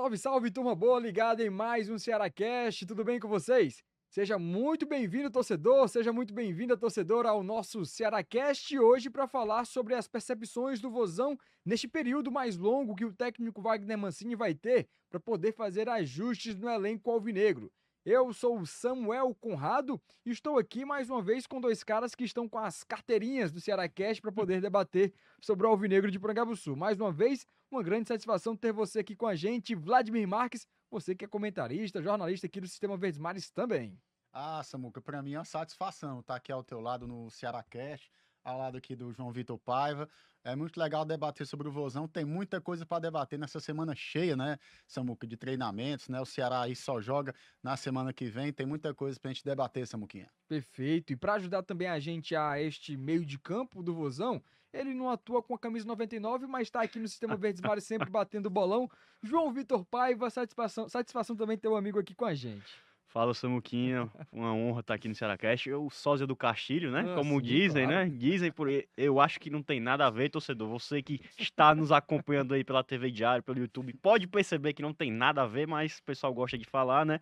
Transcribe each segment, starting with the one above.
Salve, salve, turma boa, ligada em mais um Cearacast, tudo bem com vocês? Seja muito bem-vindo, torcedor, seja muito bem-vinda, torcedora, ao nosso Cearacast hoje para falar sobre as percepções do Vozão neste período mais longo que o técnico Wagner Mancini vai ter para poder fazer ajustes no elenco alvinegro. Eu sou o Samuel Conrado e estou aqui mais uma vez com dois caras que estão com as carteirinhas do Cearacast para poder debater sobre o Alvinegro de Porangabuçu. Mais uma vez, uma grande satisfação ter você aqui com a gente, Vladimir Marques, você que é comentarista, jornalista aqui do Sistema Verdes Mares também. Ah, Samuca, para mim é uma satisfação estar aqui ao teu lado no Cearacast, ao lado aqui do João Vitor Paiva. É muito legal debater sobre o Vozão. Tem muita coisa para debater nessa semana cheia, né, Samuca, de treinamentos, né? O Ceará aí só joga na semana que vem. Tem muita coisa para a gente debater, Samuquinha. Perfeito. E para ajudar também a gente a este meio de campo do Vozão, ele não atua com a camisa 99, mas está aqui no Sistema Verdes Mares sempre batendo bolão. João Vitor Paiva, satisfação também ter um amigo aqui com a gente. Fala, Samuquinha, uma honra estar aqui no Cearacast. Eu, sósia do Castilho, né? Ah, Como sim, dizem, claro. né? Dizem por aí. Eu acho que não tem nada a ver, torcedor. Você que está nos acompanhando aí pela TV Diário, pelo YouTube, pode perceber que não tem nada a ver, mas o pessoal gosta de falar, né?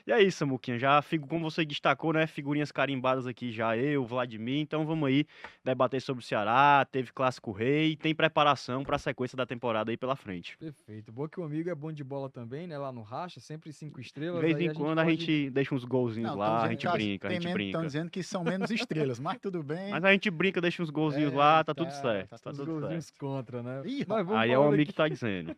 E é isso, Samuquinha. Já fico, como você destacou, né? Figurinhas carimbadas aqui já, eu, Vladimir. Então vamos aí debater sobre o Ceará. Teve Clássico Rei, tem preparação para a sequência da temporada aí pela frente. Perfeito. Boa que o amigo é bom de bola também, né? Lá no Racha, sempre 5 estrelas. De vez Aí em a gente quando a pode. gente deixa uns golzinhos Não, estão lá, a dizendo que gente brinca, a gente estão brinca. dizendo que são menos estrelas, mas tudo bem. Mas a gente brinca, deixa uns golzinhos É, lá, tá tudo certo, tá tá Os tudo tudo certo. golzinhos certo. contra, né? Ih, Mas vamos Aí é o falando amigo aqui. que tá dizendo.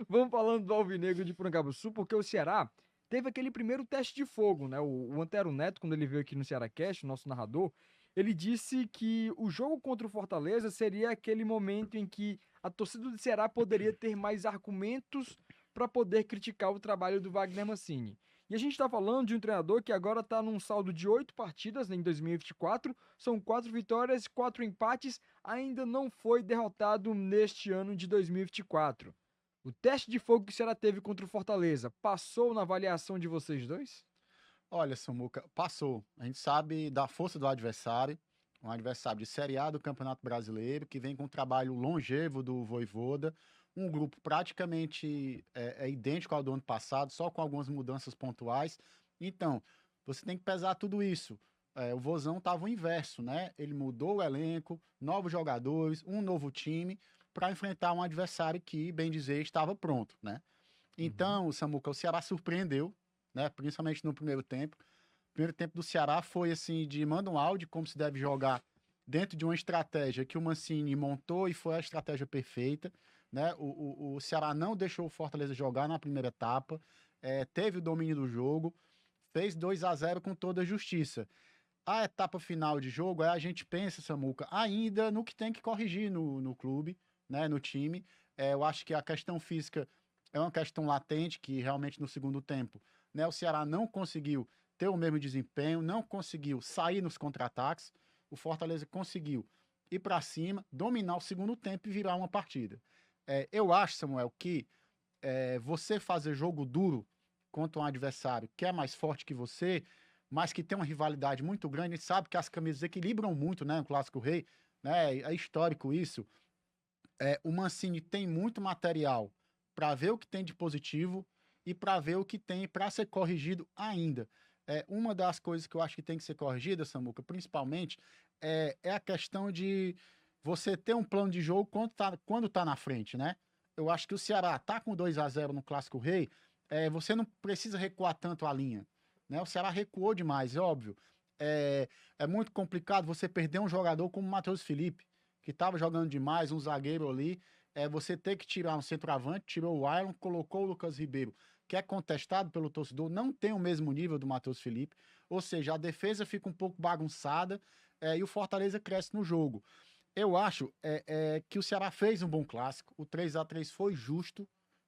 Vamos falando do Alvinegro de Porangabuçu, porque o Ceará teve aquele primeiro teste de fogo, né? O Antero Neto, quando ele veio aqui no Cearacast, o nosso narrador, ele disse que o jogo contra o Fortaleza seria aquele momento em que a torcida do Ceará poderia ter mais argumentos para poder criticar o trabalho do Wagner Mancini. E a gente está falando de um treinador que agora está num saldo de 8 partidas, né, em 2024, são 4 vitórias, 4 empates, ainda não foi derrotado neste ano de 2024. O teste de fogo que o Ceará teve contra o Fortaleza passou na avaliação de vocês dois? olha, Samuca, passou. A gente sabe da força do adversário, um adversário de Série A do Campeonato Brasileiro, que vem com um trabalho longevo do Vojvoda, um grupo praticamente idêntico ao do ano passado, só com algumas mudanças pontuais. Então, você tem que pesar tudo isso. O Vozão estava o inverso, né? Ele mudou o elenco, novos jogadores, um novo time, para enfrentar um adversário que, bem dizer, estava pronto, né? Uhum. Então, Samuca, o Ceará surpreendeu, né? Principalmente no primeiro tempo. O primeiro tempo do Ceará foi assim de manda um áudio como se deve jogar dentro de uma estratégia que o Mancini montou e foi a estratégia perfeita, né? O Ceará não deixou o Fortaleza jogar na primeira etapa, teve o domínio do jogo, fez 2-0 com toda a justiça. A etapa final de jogo, a gente pensa, Samuca, ainda no que tem que corrigir no clube, né, no time. Eu acho que a questão física é uma questão latente, que realmente no segundo tempo, né, o Ceará não conseguiu ter o mesmo desempenho, não conseguiu sair nos contra-ataques. O Fortaleza conseguiu ir para cima, dominar o segundo tempo e virar uma partida. Eu acho, Samuel, que você fazer jogo duro contra um adversário que é mais forte que você, mas que tem uma rivalidade muito grande, a gente sabe que as camisas equilibram muito, né? O Clássico Rei, né? É histórico isso. O Mancini tem muito material para ver o que tem de positivo e para ver o que tem para ser corrigido ainda. Uma das coisas que eu acho que tem que ser corrigida, Samuca, principalmente, é a questão de você ter um plano de jogo quando tá na frente, né? Eu acho que o Ceará tá com 2-0 no Clássico Rei, você não precisa recuar tanto a linha, né? O Ceará recuou demais, é óbvio. É, é muito complicado você perder um jogador como o Matheus Felipe, que estava jogando demais, um zagueiro ali, você ter que tirar um centroavante, tirou o Ayrton, colocou o Lucas Ribeiro, que é contestado pelo torcedor, não tem o mesmo nível do Matheus Felipe, ou seja, a defesa fica um pouco bagunçada, e o Fortaleza cresce no jogo. Eu acho que o Ceará fez um bom clássico, o 3-3 foi justo,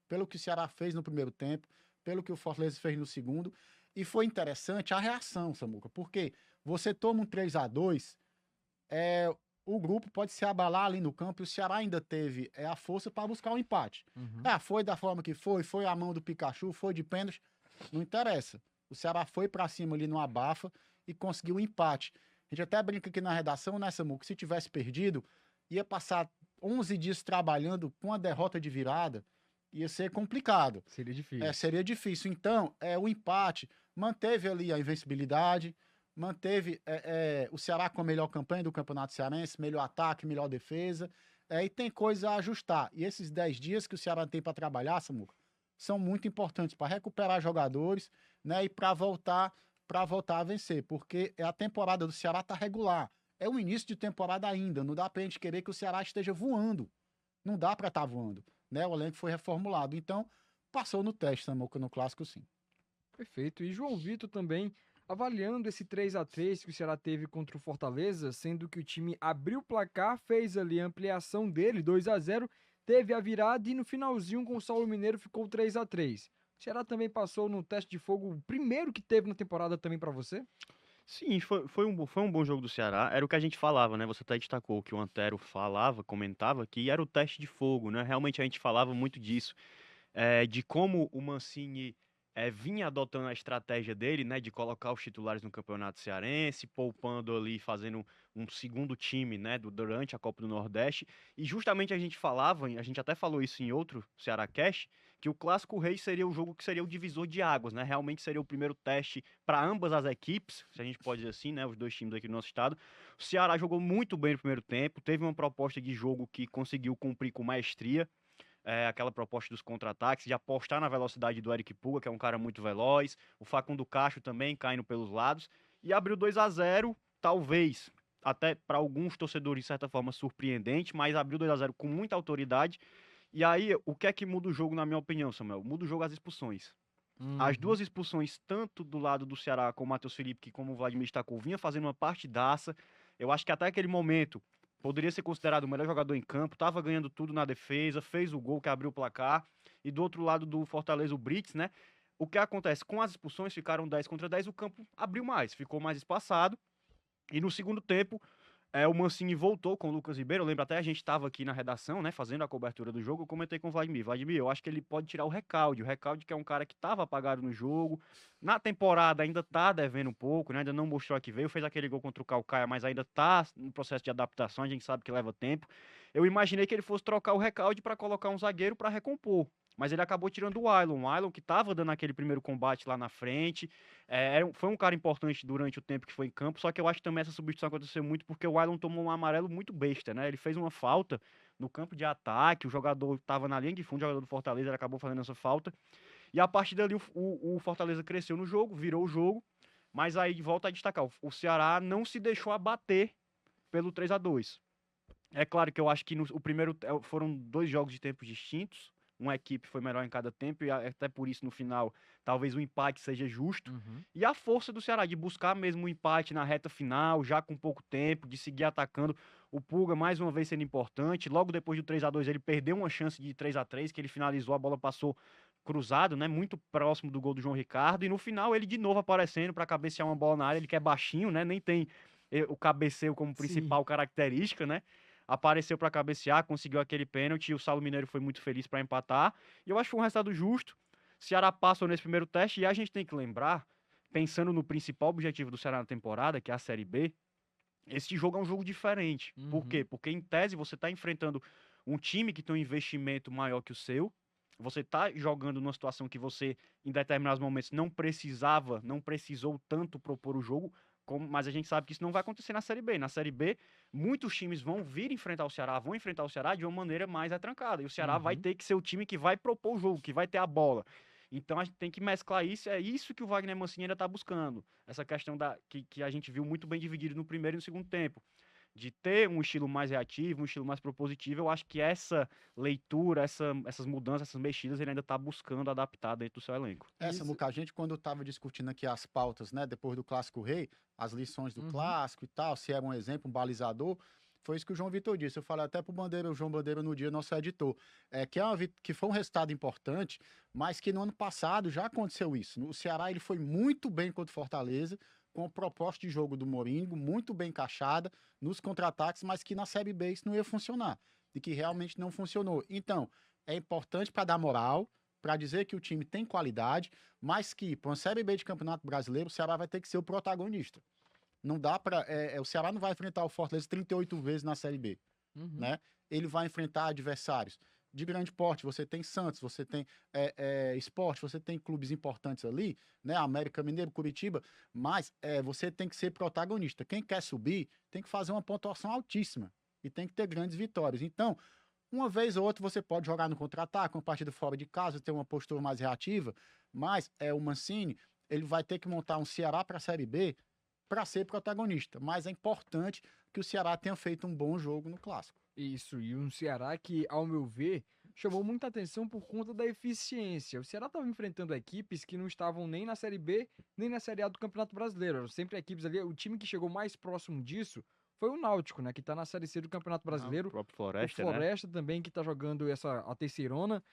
pelo que o Ceará fez no primeiro tempo, pelo que o Fortaleza fez no segundo, e foi interessante a reação, Samuca, porque você toma um 3-2, é, o grupo pode se abalar ali no campo e o Ceará ainda teve a força para buscar o empate. Uhum. Foi da forma que foi a mão do Pikachu, foi de pênalti, não interessa. O Ceará foi para cima ali no abafa e conseguiu o empate. A gente até brinca aqui na redação, né, Samu, que se tivesse perdido, ia passar 11 dias trabalhando com a derrota de virada. ia ser complicado. Seria difícil. Seria difícil. Então, o empate manteve ali a invencibilidade, manteve o Ceará com a melhor campanha do Campeonato Cearense, melhor ataque, melhor defesa, e tem coisa a ajustar. E esses 10 dias que o Ceará tem para trabalhar, Samuca, são muito importantes para recuperar jogadores, né, e para voltar a vencer, porque a temporada do Ceará está regular. É o início de temporada ainda, não dá para a gente querer que o Ceará esteja voando. Não dá para estar voando, né? O elenco foi reformulado. Então, passou no teste, Samuca, no clássico, sim. Perfeito. E João Vitor também avaliando esse 3-3 que o Ceará teve contra o Fortaleza, sendo que o time abriu o placar, fez ali a ampliação dele, 2-0, teve a virada e no finalzinho com o Saulo Mineiro ficou 3-3. O Ceará também passou no teste de fogo, o primeiro que teve na temporada também para você? Sim, foi um bom jogo do Ceará. Era o que a gente falava, né? Você até destacou que o Antero falava, comentava, que era o teste de fogo, né? Realmente a gente falava muito disso, de como o Mancini vinha adotando a estratégia dele, né? De colocar os titulares no Campeonato Cearense, poupando ali, fazendo um segundo time, né? Durante a Copa do Nordeste. E justamente a gente falava, a gente até falou isso em outro Ceará Cast, que o Clássico Rei seria o jogo que seria o divisor de águas, né? Realmente seria o primeiro teste para ambas as equipes, se a gente pode dizer assim, né? Os dois times aqui do nosso estado. O Ceará jogou muito bem no primeiro tempo, teve uma proposta de jogo que conseguiu cumprir com maestria. Aquela proposta dos contra-ataques, de apostar na velocidade do Eric Puga, que é um cara muito veloz, o Facundo Cacho também caindo pelos lados, e abriu 2-0, talvez, até para alguns torcedores, de certa forma, surpreendente, mas abriu 2-0 com muita autoridade. E aí, o que é que muda o jogo, na minha opinião, Samuel? Muda o jogo as expulsões. As duas expulsões, tanto do lado do Ceará com o Matheus Felipe, que como o Vladimir destacou, vinha fazendo uma partidaça. Eu acho que até aquele momento poderia ser considerado o melhor jogador em campo, estava ganhando tudo na defesa, fez o gol que abriu o placar. E do outro lado do Fortaleza, o Brits, né? O que acontece? Com as expulsões, ficaram 10 contra 10, o campo abriu mais, ficou mais espaçado. E no segundo tempo, o Mancini voltou com o Lucas Ribeiro. Eu lembro até a gente estava aqui na redação, né, fazendo a cobertura do jogo. Eu comentei com o Vladimir. Vladimir, eu acho que ele pode tirar o Recalde. O Recalde, que é um cara que estava apagado no jogo. Na temporada ainda tá devendo um pouco, né? Ainda não mostrou a que veio. Fez aquele gol contra o Caucaia, mas ainda tá no processo de adaptação. A gente sabe que leva tempo. Eu imaginei que ele fosse trocar o Recalde para colocar um zagueiro para recompor. Mas ele acabou tirando o Ailon. O Ailon que estava dando aquele primeiro combate lá na frente. Foi um cara importante durante o tempo que foi em campo, só que eu acho que também essa substituição aconteceu muito porque o Ailon tomou um amarelo muito besta, né? Ele fez uma falta no campo de ataque, o jogador estava na linha de fundo, o jogador do Fortaleza, ele acabou fazendo essa falta. E a partir dali o Fortaleza cresceu no jogo, virou o jogo, mas aí volta a destacar, o Ceará não se deixou abater pelo 3-2. É claro que eu acho que o primeiro foram 2 jogos de tempos distintos, uma equipe foi melhor em cada tempo, e até por isso, no final, talvez o empate seja justo. E a força do Ceará de buscar mesmo o empate na reta final, já com pouco tempo, de seguir atacando. O Puga, mais uma vez, sendo importante. Logo depois do 3-2, ele perdeu uma chance de 3-3, que ele finalizou, a bola passou cruzado, né? Muito próximo do gol do João Ricardo. E no final, ele de novo aparecendo para cabecear uma bola na área. Ele que é baixinho, né? Nem tem o cabeceio como principal característica, né? Apareceu para cabecear, conseguiu aquele pênalti e o Saulo Mineiro foi muito feliz para empatar. E eu acho que foi um resultado justo. Ceará passou nesse primeiro teste e a gente tem que lembrar, pensando no principal objetivo do Ceará na temporada, que é a Série B, esse jogo é um jogo diferente. Por quê? Porque em tese você está enfrentando um time que tem um investimento maior que o seu. Você está jogando numa situação que você, em determinados momentos, não precisou tanto propor o jogo, mas a gente sabe que isso não vai acontecer na Série B. Na Série B, muitos times vão vir enfrentar o Ceará, vão enfrentar o Ceará de uma maneira mais atrancada. E o Ceará vai ter que ser o time que vai propor o jogo, que vai ter a bola. Então a gente tem que mesclar isso, é isso que o Wagner Mancini ainda está buscando. Essa questão que a gente viu muito bem dividido no primeiro e no segundo tempo. De ter um estilo mais reativo, um estilo mais propositivo, eu acho que essa leitura, essas mudanças, essas mexidas, ele ainda está buscando adaptar dentro do seu elenco. Samuca, a gente quando estava discutindo aqui as pautas, né, depois do Clássico Rei, as lições do Clássico e tal, se era um exemplo, um balizador, foi isso que o João Vitor disse. Eu falei até pro o João Bandeira no dia, nosso editor, que foi um resultado importante, mas que no ano passado já aconteceu isso. O Ceará ele foi muito bem contra o Fortaleza, com a proposta de jogo do Morínigo, muito bem encaixada nos contra-ataques, mas que na Série B isso não ia funcionar, e que realmente não funcionou. Então, é importante para dar moral, para dizer que o time tem qualidade, mas que, para uma Série B de Campeonato Brasileiro, o Ceará vai ter que ser o protagonista. Não dá para. O Ceará não vai enfrentar o Fortaleza 38 vezes na Série B. Né? Ele vai enfrentar adversários de grande porte, você tem Santos, você tem Sport, você tem clubes importantes ali, né? América Mineiro, Curitiba, mas você tem que ser protagonista. Quem quer subir tem que fazer uma pontuação altíssima e tem que ter grandes vitórias. Então, uma vez ou outra você pode jogar no contra-ataque, uma partida fora de casa, ter uma postura mais reativa, mas o Mancini, ele vai ter que montar um Ceará para a Série B para ser protagonista. Mas é importante que o Ceará tenha feito um bom jogo no Clássico. Isso, e um Ceará que, ao meu ver, chamou muita atenção por conta da eficiência. O Ceará estava enfrentando equipes que não estavam nem na Série B, nem na Série A do Campeonato Brasileiro. Eram sempre equipes ali, o time que chegou mais próximo disso foi o Náutico, né, que está na Série C do Campeonato O Brasileiro. próprio O Floresta, né? Floresta também, que está jogando a terceirona.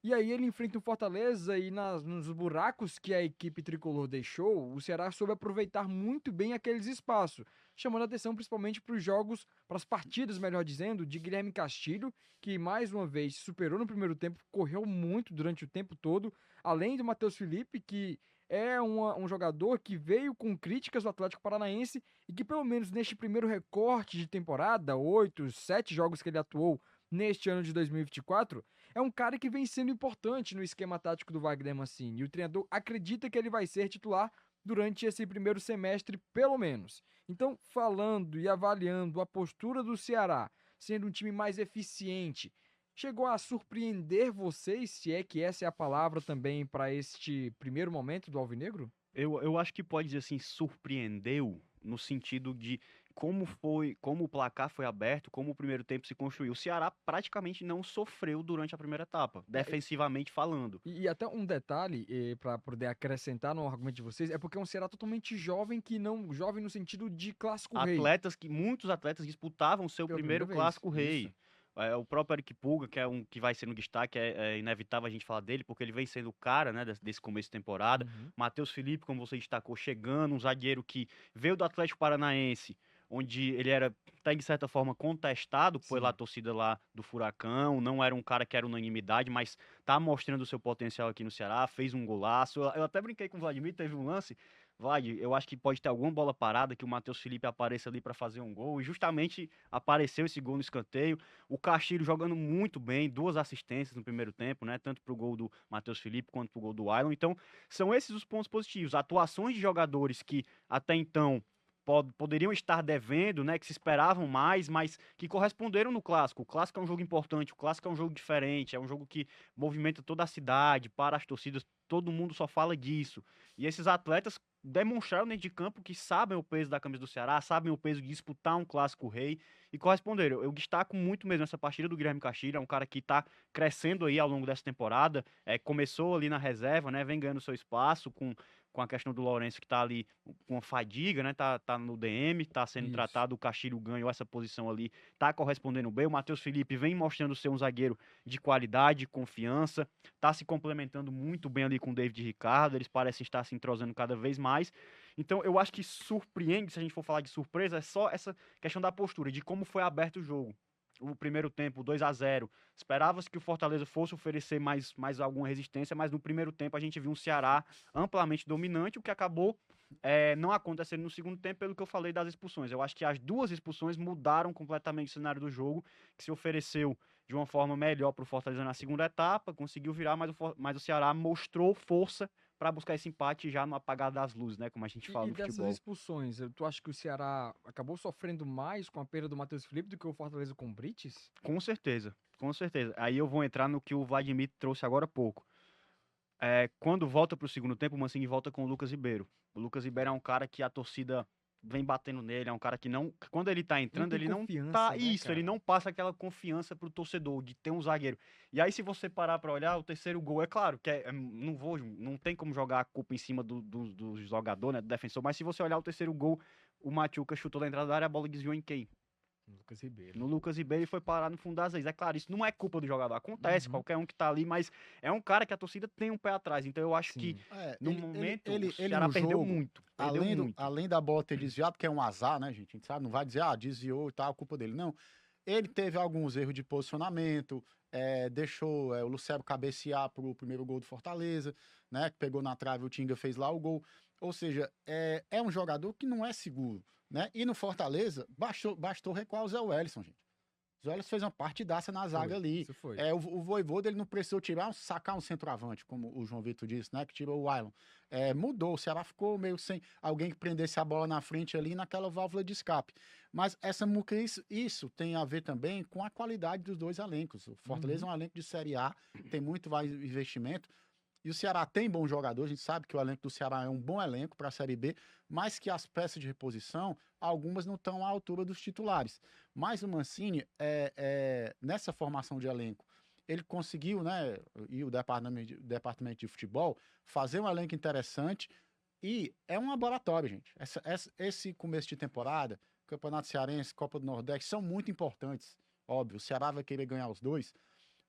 E aí ele enfrenta o Fortaleza e nos buracos que a equipe tricolor deixou, o Ceará soube aproveitar muito bem aqueles espaços, chamando a atenção principalmente para os jogos, para as partidas, melhor dizendo, de Guilherme Castilho, que mais uma vez superou no primeiro tempo, correu muito durante o tempo todo, além do Matheus Felipe, que é um jogador que veio com críticas do Atlético Paranaense e que pelo menos neste primeiro recorte de temporada, 8, 7 jogos que ele atuou neste ano de 2024, é um cara que vem sendo importante no esquema tático do Wagner Mancini. E o treinador acredita que ele vai ser titular durante esse primeiro semestre, pelo menos. Então, falando e avaliando a postura do Ceará, sendo um time mais eficiente, chegou a surpreender vocês, se é que essa é a palavra também para este primeiro momento do Alvinegro? Eu acho que pode dizer assim, surpreendeu no sentido de como o placar foi aberto, como o primeiro tempo se construiu. O Ceará praticamente não sofreu durante a primeira etapa, defensivamente falando. E até um detalhe, para poder acrescentar no argumento de vocês, é porque é um Ceará totalmente jovem, que não jovem no sentido de clássico rei. Muitos atletas disputavam seu Pela primeiro primeira vez, clássico rei. isso. O próprio Eric Pulga, que é um que vai ser no destaque, é inevitável a gente falar dele, porque ele vem sendo o cara, né, desse começo de temporada. Uhum. Matheus Felipe, como você destacou, chegando, um zagueiro que veio do Atlético Paranaense, onde ele era, até de certa forma, contestado pela Sim. torcida lá do Furacão, não era um cara que era unanimidade, mas tá mostrando o seu potencial aqui no Ceará, fez um golaço. Eu até brinquei com o Vladimir, teve um lance, Vlad, eu acho que pode ter alguma bola parada que o Matheus Felipe apareça ali para fazer um gol, e justamente apareceu esse gol no escanteio. O Castilho jogando muito bem, 2 assistências no primeiro tempo, né? Tanto pro gol do Matheus Felipe quanto pro gol do Ailon. Então, são esses os pontos positivos. Atuações de jogadores que até então poderiam estar devendo, né? Que se esperavam mais, mas que corresponderam no clássico. O clássico é um jogo importante, o clássico é um jogo diferente, é um jogo que movimenta toda a cidade, para as torcidas, todo mundo só fala disso. E esses atletas demonstraram dentro de campo que sabem o peso da camisa do Ceará, sabem o peso de disputar um clássico rei e corresponderam. Eu destaco muito mesmo essa partida do Guilherme Castilho, é um cara que está crescendo aí ao longo dessa temporada, começou ali na reserva, né, vem ganhando seu espaço com a questão do Lourenço que tá ali com a fadiga, né, tá no DM, tá sendo Isso. tratado, o Castilho ganhou essa posição ali, tá correspondendo bem, o Matheus Felipe vem mostrando ser um zagueiro de qualidade, confiança, tá se complementando muito bem ali com o David Ricardo, eles parecem estar se entrosando cada vez mais. Então, eu acho que surpreende, se a gente for falar de surpresa, é só essa questão da postura, de como foi aberto o jogo. O primeiro tempo, 2-0. Esperava-se que o Fortaleza fosse oferecer mais alguma resistência, mas no primeiro tempo a gente viu um Ceará amplamente dominante, o que acabou não acontecendo no segundo tempo, pelo que eu falei das expulsões. Eu acho que as 2 expulsões mudaram completamente o cenário do jogo, que se ofereceu de uma forma melhor para o Fortaleza na segunda etapa, conseguiu virar, mas o Ceará mostrou força para buscar esse empate já no apagar das luzes, né? Como a gente fala E no dessas futebol. expulsões, tu acha que o Ceará acabou sofrendo mais com a perda do Matheus Felipe do que o Fortaleza com o Brites? Com certeza, com certeza. Aí eu vou entrar no que o Vladimir trouxe agora há pouco. Quando volta para o segundo tempo, o Mancini volta com o Lucas Ribeiro. O Lucas Ribeiro é um cara que a torcida vem batendo nele, é um cara que não, quando ele tá entrando, tem ele não confiança, tá, né, isso, ele cara? não passa aquela confiança pro torcedor de ter um zagueiro. E aí se você parar para olhar, o terceiro gol, é claro, que não tem como jogar a culpa em cima do jogador, né, do defensor, mas se você olhar o terceiro gol, o Machuca chutou da entrada da área, a bola desviou em quem? Lucas Ribeiro. No Lucas Ribeiro e foi parar no fundo das redes. É claro, isso não é culpa do jogador, acontece, Uhum. qualquer um que tá ali, mas é um cara que a torcida tem um pé atrás. Então eu acho que, Sim. no momento, o Ele Ceará no perdeu jogo, muito. Perdeu muito. além da bola ter desviado, que é um azar, né, gente? A gente sabe, não vai dizer, desviou e tal, culpa dele. Não. Ele teve alguns erros de posicionamento, deixou o Lucero cabecear pro primeiro gol do Fortaleza, né? Que pegou na trave, o Tinga fez lá o gol. Ou seja, é um jogador que não é seguro, né? E no Fortaleza, bastou recuar o Zé Wellison, gente. Zoilos fez uma partidaça na zaga ali. Isso foi. O Vojvoda, ele não precisou sacar um centroavante, como o João Vitor disse, né? Que tirou o Ailon. Mudou, o Ceará ficou meio sem alguém que prendesse a bola na frente ali naquela válvula de escape. Mas isso tem a ver também com a qualidade dos dois elencos. O Fortaleza é um elenco de Série A, tem muito mais investimento. E o Ceará tem bons jogadores, a gente sabe que o elenco do Ceará é um bom elenco para a Série B, mas que as peças de reposição, algumas não estão à altura dos titulares. Mas o Mancini, nessa formação de elenco, ele conseguiu, né, e o departamento de futebol, fazer um elenco interessante e é um laboratório, gente. Esse começo de temporada, Campeonato Cearense, Copa do Nordeste, são muito importantes. Óbvio, o Ceará vai querer ganhar os dois,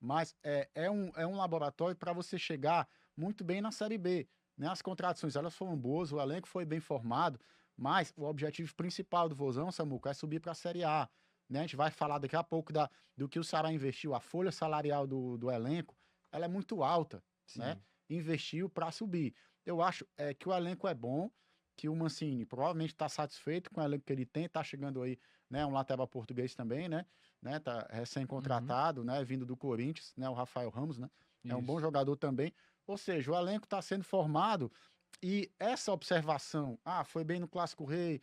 mas é um laboratório para você chegar muito bem na Série B. Né? As contratações elas foram boas, o elenco foi bem formado, mas o objetivo principal do Vozão, Samuca, é subir para a Série A. Né? A gente vai falar daqui a pouco do que o Ceará investiu, a folha salarial do elenco, ela é muito alta, né? Investiu para subir. Eu acho que o elenco é bom, que o Mancini provavelmente está satisfeito com o elenco que ele tem, está chegando aí, né, um lateral português também, né? Tá recém-contratado, né? Vindo do Corinthians, né? O Rafael Ramos, né? É um bom jogador também. Ou seja, o elenco está sendo formado e essa observação, foi bem no Clássico Rei,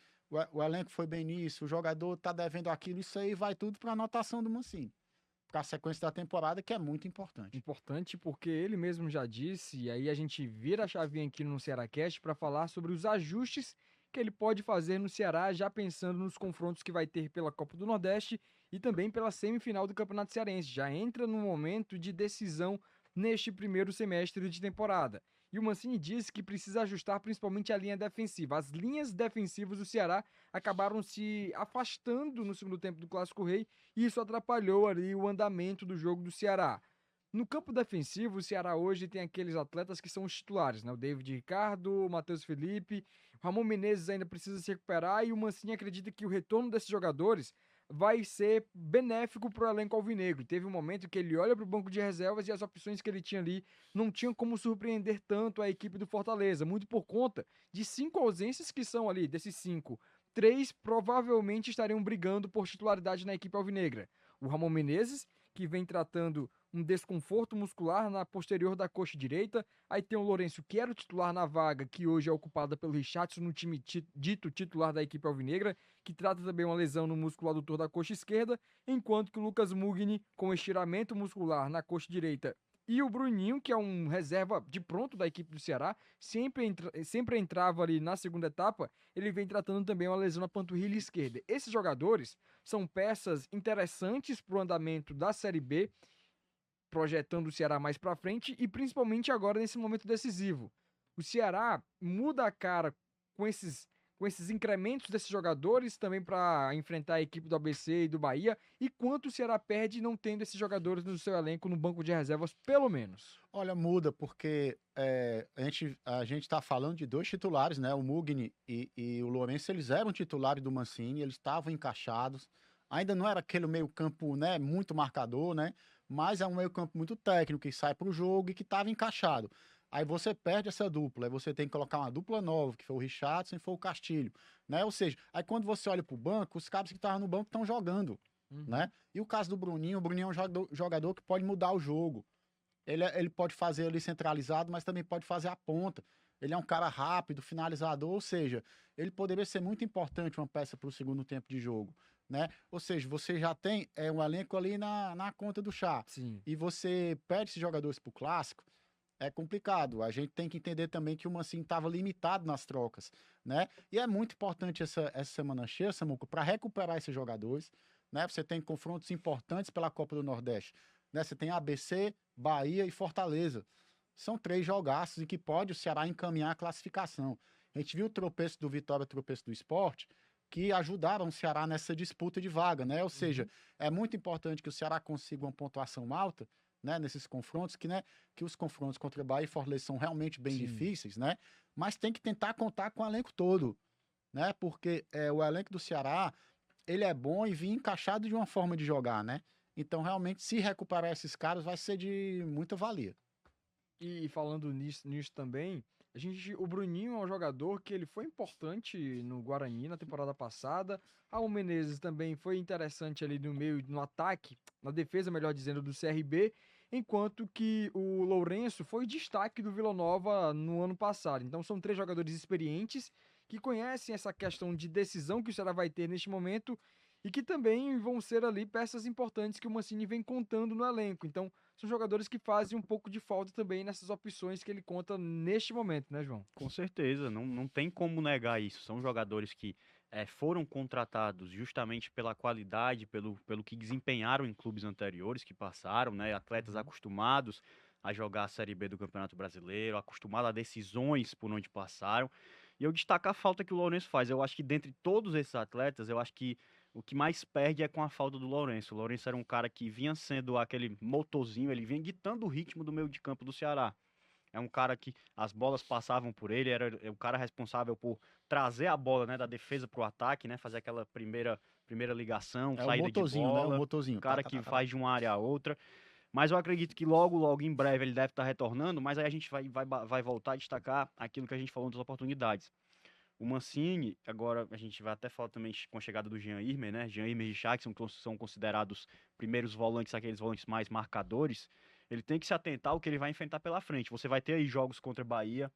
o elenco foi bem nisso, o jogador está devendo aquilo, isso aí vai tudo para a anotação do Mancini. Para a sequência da temporada, que é muito importante. Importante porque ele mesmo já disse, e aí a gente vira a chavinha aqui no Cearacast para falar sobre os ajustes que ele pode fazer no Ceará, já pensando nos confrontos que vai ter pela Copa do Nordeste e também pela semifinal do Campeonato Cearense. Já entra no momento de decisão neste primeiro semestre de temporada. E o Mancini disse que precisa ajustar principalmente a linha defensiva. As linhas defensivas do Ceará acabaram se afastando no segundo tempo do Clássico Rei e isso atrapalhou ali o andamento do jogo do Ceará. No campo defensivo, o Ceará hoje tem aqueles atletas que são os titulares, né? O David Ricardo, o Matheus Felipe, o Ramon Menezes ainda precisa se recuperar e o Mancini acredita que o retorno desses jogadores vai ser benéfico para o elenco alvinegro. Teve um momento que ele olha para o banco de reservas e as opções que ele tinha ali não tinham como surpreender tanto a equipe do Fortaleza, muito por conta de 5 ausências que são ali, desses 5, 3 provavelmente estariam brigando por titularidade na equipe alvinegra. O Ramon Menezes, que vem tratando um desconforto muscular na posterior da coxa direita. Aí tem o Lourenço, que era o titular na vaga, que hoje é ocupada pelo Richardson no time dito titular da equipe alvinegra, que trata também uma lesão no músculo adutor da coxa esquerda, enquanto que o Lucas Mugni, com estiramento muscular na coxa direita, e o Bruninho, que é um reserva de pronto da equipe do Ceará, sempre entrava ali na segunda etapa, ele vem tratando também uma lesão na panturrilha esquerda. Esses jogadores são peças interessantes para o andamento da Série B, projetando o Ceará mais para frente e principalmente agora nesse momento decisivo. O Ceará muda a cara com esses incrementos desses jogadores também para enfrentar a equipe do ABC e do Bahia, e quanto o Ceará perde não tendo esses jogadores no seu elenco no banco de reservas, pelo menos. Olha, muda, porque a gente está falando de 2 titulares, né? O Mugni e o Lourenço, eles eram titulares do Mancini, eles estavam encaixados. Ainda não era aquele meio-campo, né, muito marcador, né? Mas é um meio-campo muito técnico, que sai para o jogo e que estava encaixado. Aí você perde essa dupla, aí você tem que colocar uma dupla nova, que foi o Richardson e foi o Castilho, né? Ou seja, aí quando você olha para o banco, os cabos que estavam no banco estão jogando, né? E o caso do Bruninho, o Bruninho é um jogador que pode mudar o jogo. Ele pode fazer ali centralizado, mas também pode fazer a ponta. Ele é um cara rápido, finalizador, ou seja, ele poderia ser muito importante uma peça para o segundo tempo de jogo, né? Ou seja, você já tem um elenco ali na conta do chá. Sim. E você perde esses jogadores para o clássico, é complicado. A gente tem que entender também que o Mancini estava limitado nas trocas, né? E é muito importante essa semana cheia, Samuco, para recuperar esses jogadores, né? Você tem confrontos importantes pela Copa do Nordeste, né? Você tem ABC, Bahia e Fortaleza. São 3 jogaços e que pode o Ceará encaminhar a classificação. A gente viu o tropeço do Vitória, o tropeço do Sport, que ajudaram o Ceará nessa disputa de vaga, né? Ou seja, é muito importante que o Ceará consiga uma pontuação alta, né, nesses confrontos, que os confrontos contra Bahia e Fortaleza são realmente bem difíceis, né? Mas tem que tentar contar com o elenco todo, né? Porque o elenco do Ceará, ele é bom e vinha encaixado de uma forma de jogar, né? Então, realmente, se recuperar esses caras, vai ser de muita valia. E falando nisso também, O Bruninho é um jogador que ele foi importante no Guarani na temporada passada. Raul Menezes também foi interessante ali no meio, no ataque, na defesa, melhor dizendo, do CRB, enquanto que o Lourenço foi destaque do Vila Nova no ano passado. Então são 3 jogadores experientes que conhecem essa questão de decisão que o Ceará vai ter neste momento e que também vão ser ali peças importantes que o Mancini vem contando no elenco. Então, são jogadores que fazem um pouco de falta também nessas opções que ele conta neste momento, né, João? Com certeza, não tem como negar isso. São jogadores que foram contratados justamente pela qualidade, pelo que desempenharam em clubes anteriores que passaram, né? Atletas acostumados a jogar a Série B do Campeonato Brasileiro, acostumados a decisões por onde passaram. E eu destaco a falta que o Lourenço faz. Eu acho que dentre todos esses atletas, eu acho que o que mais perde é com a falta do Lourenço. O Lourenço era um cara que vinha sendo aquele motorzinho, ele vinha ditando o ritmo do meio de campo do Ceará. É um cara que as bolas passavam por ele, era o cara responsável por trazer a bola, né, da defesa para o ataque, né, fazer aquela primeira ligação, É o saída de motorzinho, né? O bola, motorzinho. o cara Tá, que tá, tá. faz de uma área a outra. Mas eu acredito que logo em breve ele deve estar retornando, mas aí a gente vai voltar a destacar aquilo que a gente falou das oportunidades. O Mancini, agora a gente vai até falar também com a chegada do Jean Irmer, né? Jean Irmer e Jackson são considerados primeiros volantes, aqueles volantes mais marcadores. Ele tem que se atentar ao que ele vai enfrentar pela frente. Você vai ter aí jogos contra Bahia,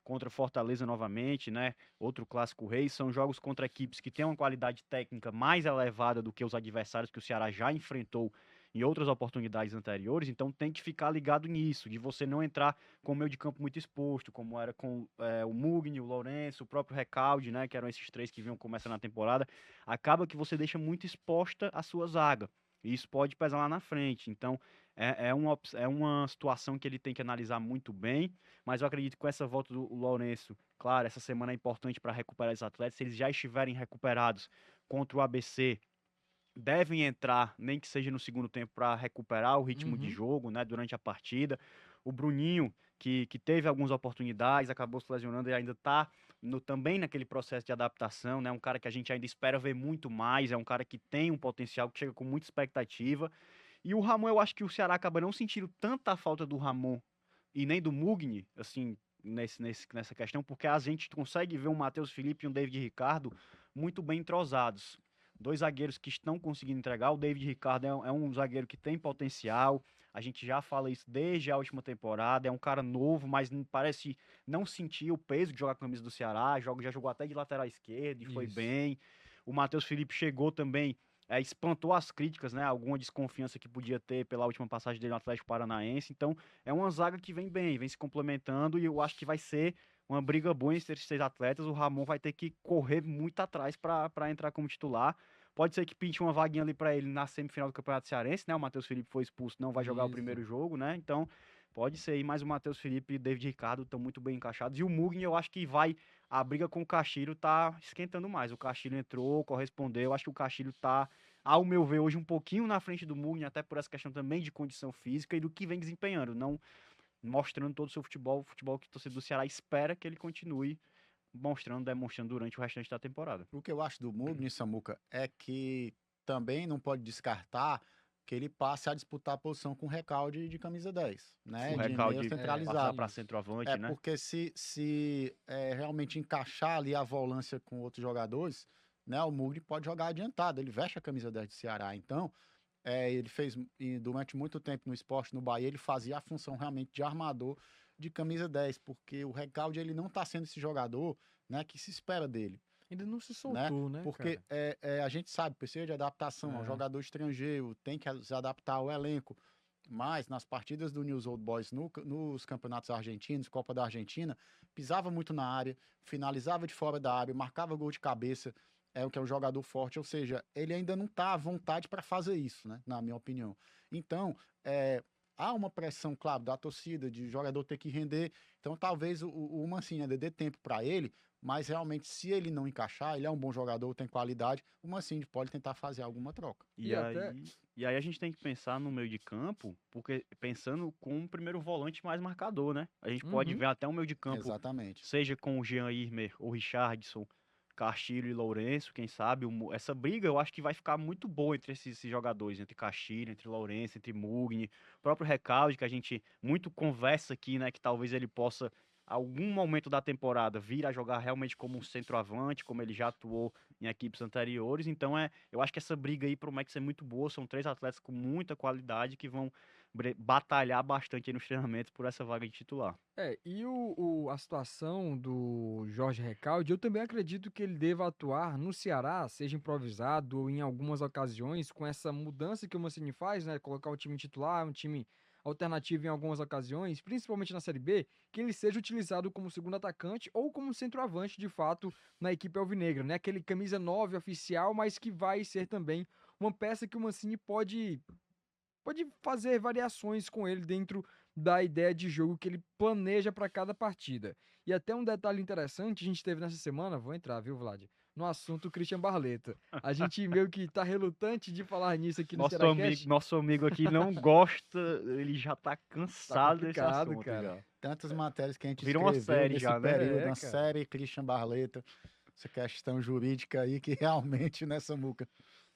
contra Fortaleza novamente, né? Outro clássico rei. São jogos contra equipes que têm uma qualidade técnica mais elevada do que os adversários que o Ceará já enfrentou em outras oportunidades anteriores. Então tem que ficar ligado nisso, de você não entrar com o meio de campo muito exposto, como era com o Mugni, o Lourenço, o próprio Recalde, né? Que eram esses 3 que vinham começando na temporada. Acaba que você deixa muito exposta a sua zaga. E isso pode pesar lá na frente. Então, é uma situação que ele tem que analisar muito bem, mas eu acredito que com essa volta do Lourenço, claro, essa semana é importante para recuperar esses atletas. Se eles já estiverem recuperados contra o ABC, devem entrar, nem que seja no segundo tempo, para recuperar o ritmo de jogo, né, durante a partida. O Bruninho, que teve algumas oportunidades, acabou se lesionando e ainda está também naquele processo de adaptação, né? Um cara que a gente ainda espera ver muito mais, é um cara que tem um potencial, que chega com muita expectativa. E o Ramon, eu acho que o Ceará acaba não sentindo tanta falta do Ramon e nem do Mugni, assim, nessa questão, porque a gente consegue ver um Matheus Felipe e um David Ricardo muito bem entrosados. 2 zagueiros que estão conseguindo entregar. O David Ricardo é um zagueiro que tem potencial. A gente já fala isso desde a última temporada. É um cara novo, mas parece não sentir o peso de jogar com a camisa do Ceará. Já jogou até de lateral esquerdo e foi bem. O Matheus Felipe chegou também, espantou as críticas, né? Alguma desconfiança que podia ter pela última passagem dele no Atlético Paranaense. Então, é uma zaga que vem bem, vem se complementando e eu acho que vai ser uma briga boa entre esses 6 atletas. O Ramon vai ter que correr muito atrás para entrar como titular. Pode ser que pinte uma vaguinha ali para ele na semifinal do Campeonato Cearense, né? O Matheus Felipe foi expulso, não vai jogar o primeiro jogo, né? Então, pode ser aí, mas o Matheus Felipe e o David Ricardo estão muito bem encaixados. E o Mugni, eu acho que a briga com o Castilho tá esquentando mais. O Castilho entrou, correspondeu. Eu acho que o Castilho tá, ao meu ver, hoje um pouquinho na frente do Mugni, até por essa questão também de condição física e do que vem desempenhando. Não mostrando todo o seu futebol, o futebol que o torcedor do Ceará espera que ele continue demonstrando durante o restante da temporada. O que eu acho do Mugni, Samuca, é que também não pode descartar que ele passe a disputar a posição com o Recalde de camisa 10, né? O De Recalde meio passar centralizado. para centroavante, né? Porque se realmente encaixar ali a volância com outros jogadores, né? O Mugni pode jogar adiantado, ele veste a camisa 10 do Ceará. Então, ele fez, e durante muito tempo no esporte, no Bahia, ele fazia a função realmente de armador de camisa 10, porque o Recalde ele não está sendo esse jogador, né, que se espera dele. Ainda não se Né? soltou, né, Porque a gente sabe, precisa de adaptação, é um jogador estrangeiro, tem que se adaptar ao elenco. Mas nas partidas do News Old Boys, nos campeonatos argentinos, Copa da Argentina, pisava muito na área, finalizava de fora da área, marcava gol de cabeça, o que é um jogador forte, ou seja, ele ainda não está à vontade para fazer isso, né, na minha opinião. Então, há uma pressão, claro, da torcida, de jogador ter que render, então talvez o Mancini ainda dê tempo para ele, mas realmente, se ele não encaixar, ele é um bom jogador, tem qualidade, o Mancini pode tentar fazer alguma troca. E aí a gente tem que pensar no meio de campo, porque pensando com um primeiro volante mais marcador, né? A gente pode ver até um meio de campo, Exatamente. seja com o Jean Irmer, ou Richardson, Castilho e Lourenço, quem sabe. Essa briga eu acho que vai ficar muito boa entre esses jogadores, entre Castilho, entre Lourenço, entre Mugni, o próprio Recalde, que a gente muito conversa aqui, né? Que talvez ele possa algum momento da temporada vir a jogar realmente como um centroavante, como ele já atuou em equipes anteriores. Então eu acho que essa briga aí promete ser muito boa. São 3 atletas com muita qualidade que vão batalhar bastante aí nos treinamentos por essa vaga de titular. E a situação do Jorge Recalde, eu também acredito que ele deva atuar no Ceará, seja improvisado ou em algumas ocasiões, com essa mudança que o Mancini faz, né? Colocar um time titular, um time alternativo em algumas ocasiões, principalmente na Série B, que ele seja utilizado como segundo atacante ou como centroavante, de fato, na equipe alvinegra, né? Aquele camisa 9 oficial, mas que vai ser também uma peça que o Mancini pode fazer variações com ele dentro da ideia de jogo que ele planeja para cada partida. E até um detalhe interessante, a gente teve nessa semana, vou entrar, viu, Vlad? No assunto Christian Barleta. A gente meio que tá relutante de falar nisso aqui no Cearacast. Nosso amigo aqui não gosta, ele já tá Tá cansado desse complicado, assunto cara. já. Tantas matérias que a gente Virou uma escreveu série nesse já, né? período, uma Cara. série Christian Barleta, essa questão jurídica aí que realmente nessa muca.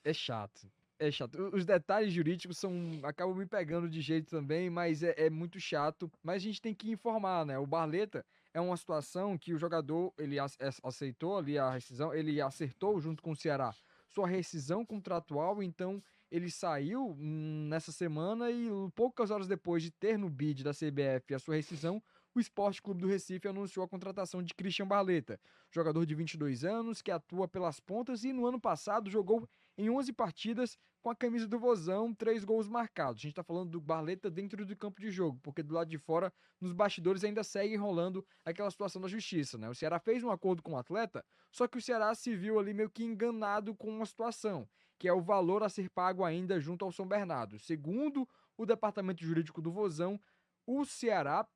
É chato. É chato. Os detalhes jurídicos acabam me pegando de jeito também, mas é muito chato. Mas a gente tem que informar, né? O Barleta é uma situação que o jogador ele aceitou ali a rescisão, ele acertou junto com o Ceará sua rescisão contratual, então ele saiu nessa semana e poucas horas depois de ter no bid da CBF a sua rescisão, o Esporte Clube do Recife anunciou a contratação de Christian Barleta, jogador de 22 anos que atua pelas pontas e no ano passado jogou em 11 partidas com a camisa do Vozão, 3 gols marcados. A gente tá falando do Barleta dentro do campo de jogo, porque do lado de fora, nos bastidores, ainda segue rolando aquela situação da justiça, né? O Ceará fez um acordo com o atleta, só que o Ceará se viu ali meio que enganado com uma situação, que é o valor a ser pago ainda junto ao São Bernardo. Segundo o departamento jurídico do Vozão, o Ceará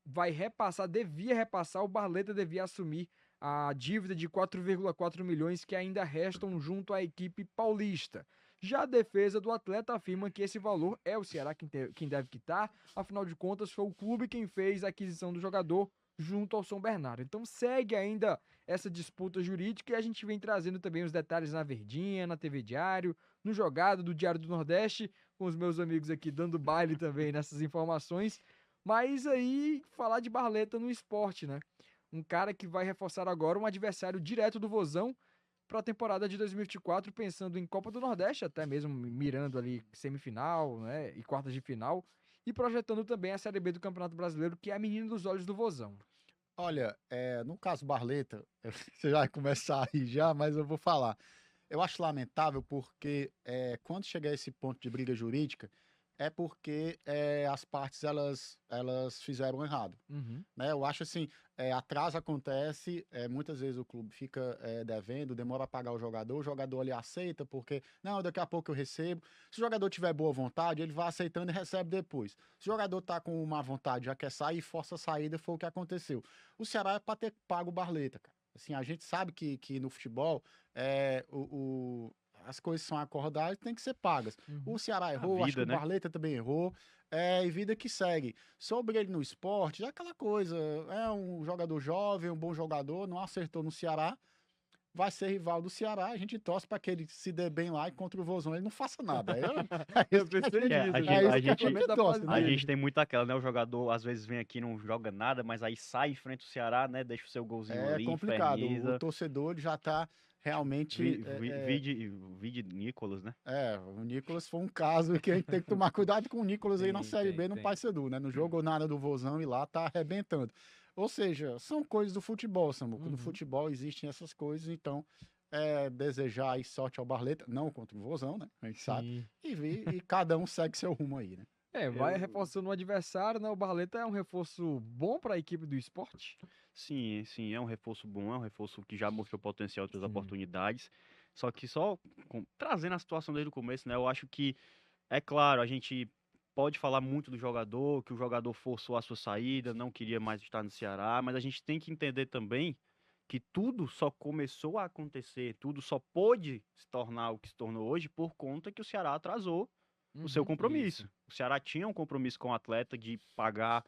devia repassar, o Barleta devia assumir a dívida de 4,4 milhões que ainda restam junto à equipe paulista. Já a defesa do atleta afirma que esse valor é o Ceará quem deve quitar, afinal de contas foi o clube quem fez a aquisição do jogador junto ao São Bernardo. Então segue ainda essa disputa jurídica e a gente vem trazendo também os detalhes na Verdinha, na TV Diário, no Jogado do Diário do Nordeste, com os meus amigos aqui dando baile também nessas informações. Mas aí, falar de Barleta no esporte, né? Um cara que vai reforçar agora um adversário direto do Vozão para a temporada de 2024, pensando em Copa do Nordeste, até mesmo mirando ali semifinal, né, e quartas de final, e projetando também a Série B do Campeonato Brasileiro, que é a menina dos olhos do Vozão. Olha, no caso Barleta, você vai começar aí já, mas eu vou falar. Eu acho lamentável porque quando chegar a esse ponto de briga jurídica, é porque as partes elas fizeram errado. Uhum. Né? Eu acho assim, atraso acontece, muitas vezes o clube fica devendo, demora a pagar o jogador ali aceita, porque, não, daqui a pouco eu recebo. Se o jogador tiver boa vontade, ele vai aceitando e recebe depois. Se o jogador tá com má vontade, já quer sair, força a saída, foi o que aconteceu. O Ceará é para ter pago o Barleta, cara. Assim, a gente sabe que no futebol as coisas são acordadas e tem que ser pagas. Uhum. O Ceará errou, acho que vida, o né? Barleta também errou. E vida que segue. Sobre ele no esporte, é aquela coisa. É um jogador jovem, um bom jogador, não acertou no Ceará. Vai ser rival do Ceará, a gente torce para que ele se dê bem lá e contra o Vozão ele não faça nada. Eu pensei É, nisso, a já. gente- a Esse gente- complemento da torce, frase A dele. gente tem muito aquela, né? O jogador às vezes vem aqui e não joga nada, mas aí sai em frente ao Ceará, né? Deixa o seu golzinho É ali, complicado. O inferniza. torcedor ele já tá realmente. Vide Nicolas, né? O Nicolas foi um caso que a gente tem que tomar cuidado com o Nicolas aí na Série B no Tem. Paysandu, né? Não jogou nada do Vozão e lá tá arrebentando. Ou seja, são coisas do futebol, Samuco. Uhum. No futebol existem essas coisas, então desejar aí sorte ao Barleta, não contra o Vozão, né? A gente sabe. E cada um segue seu rumo aí, né? Vai reforçando o adversário, né? O Barleta é um reforço bom para a equipe do esporte. Sim, sim, é um reforço bom, é um reforço que já mostrou potencial em outras Sim. oportunidades. Só que trazendo a situação desde o começo, né? Eu acho que, é claro, a gente pode falar muito do jogador, que o jogador forçou a sua saída, não queria mais estar no Ceará, mas a gente tem que entender também que tudo só começou a acontecer, tudo só pôde se tornar o que se tornou hoje por conta que o Ceará atrasou o seu compromisso. Isso. O Ceará tinha um compromisso com o atleta de pagar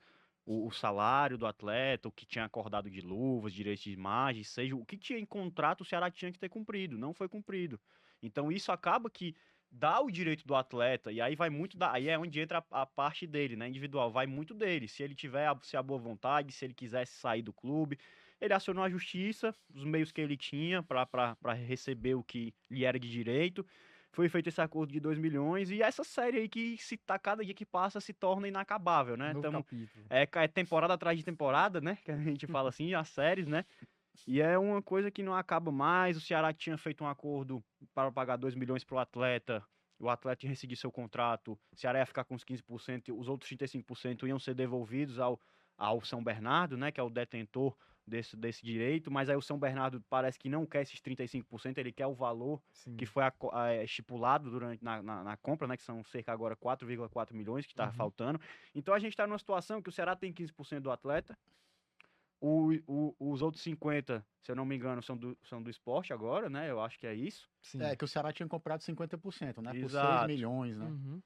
o salário do atleta, o que tinha acordado de luvas, direitos de imagem, seja o que tinha em contrato, o Ceará tinha que ter cumprido, não foi cumprido. Então isso acaba que dá o direito do atleta, e aí vai muito aí é onde entra a parte dele, né, individual, vai muito dele. Se ele tiver se a boa vontade, se ele quisesse sair do clube, ele acionou a justiça, os meios que ele tinha para receber o que lhe era de direito. Foi feito esse acordo de 2 milhões e essa série aí que se tá cada dia que passa se torna inacabável, né? Novo Tamo, capítulo. é temporada atrás de temporada, né? Que a gente fala assim, as séries, né? E é uma coisa que não acaba mais. O Ceará tinha feito um acordo para pagar 2 milhões para o atleta ia rescindir seu contrato, o Ceará ia ficar com os 15%, e os outros 35% iam ser devolvidos ao São Bernardo, né, que é o detentor desse direito, mas aí o São Bernardo parece que não quer esses 35%, ele quer o valor Sim. que foi estipulado durante na compra, né, que são cerca agora 4,4 milhões que está Uhum. faltando. Então a gente está numa situação que o Ceará tem 15% do atleta, os outros 50, se eu não me engano, são do esporte agora, né? Eu acho que é isso. Sim. É, que o Ceará tinha comprado 50%, né? Por 6 Exato. milhões, né? Uhum.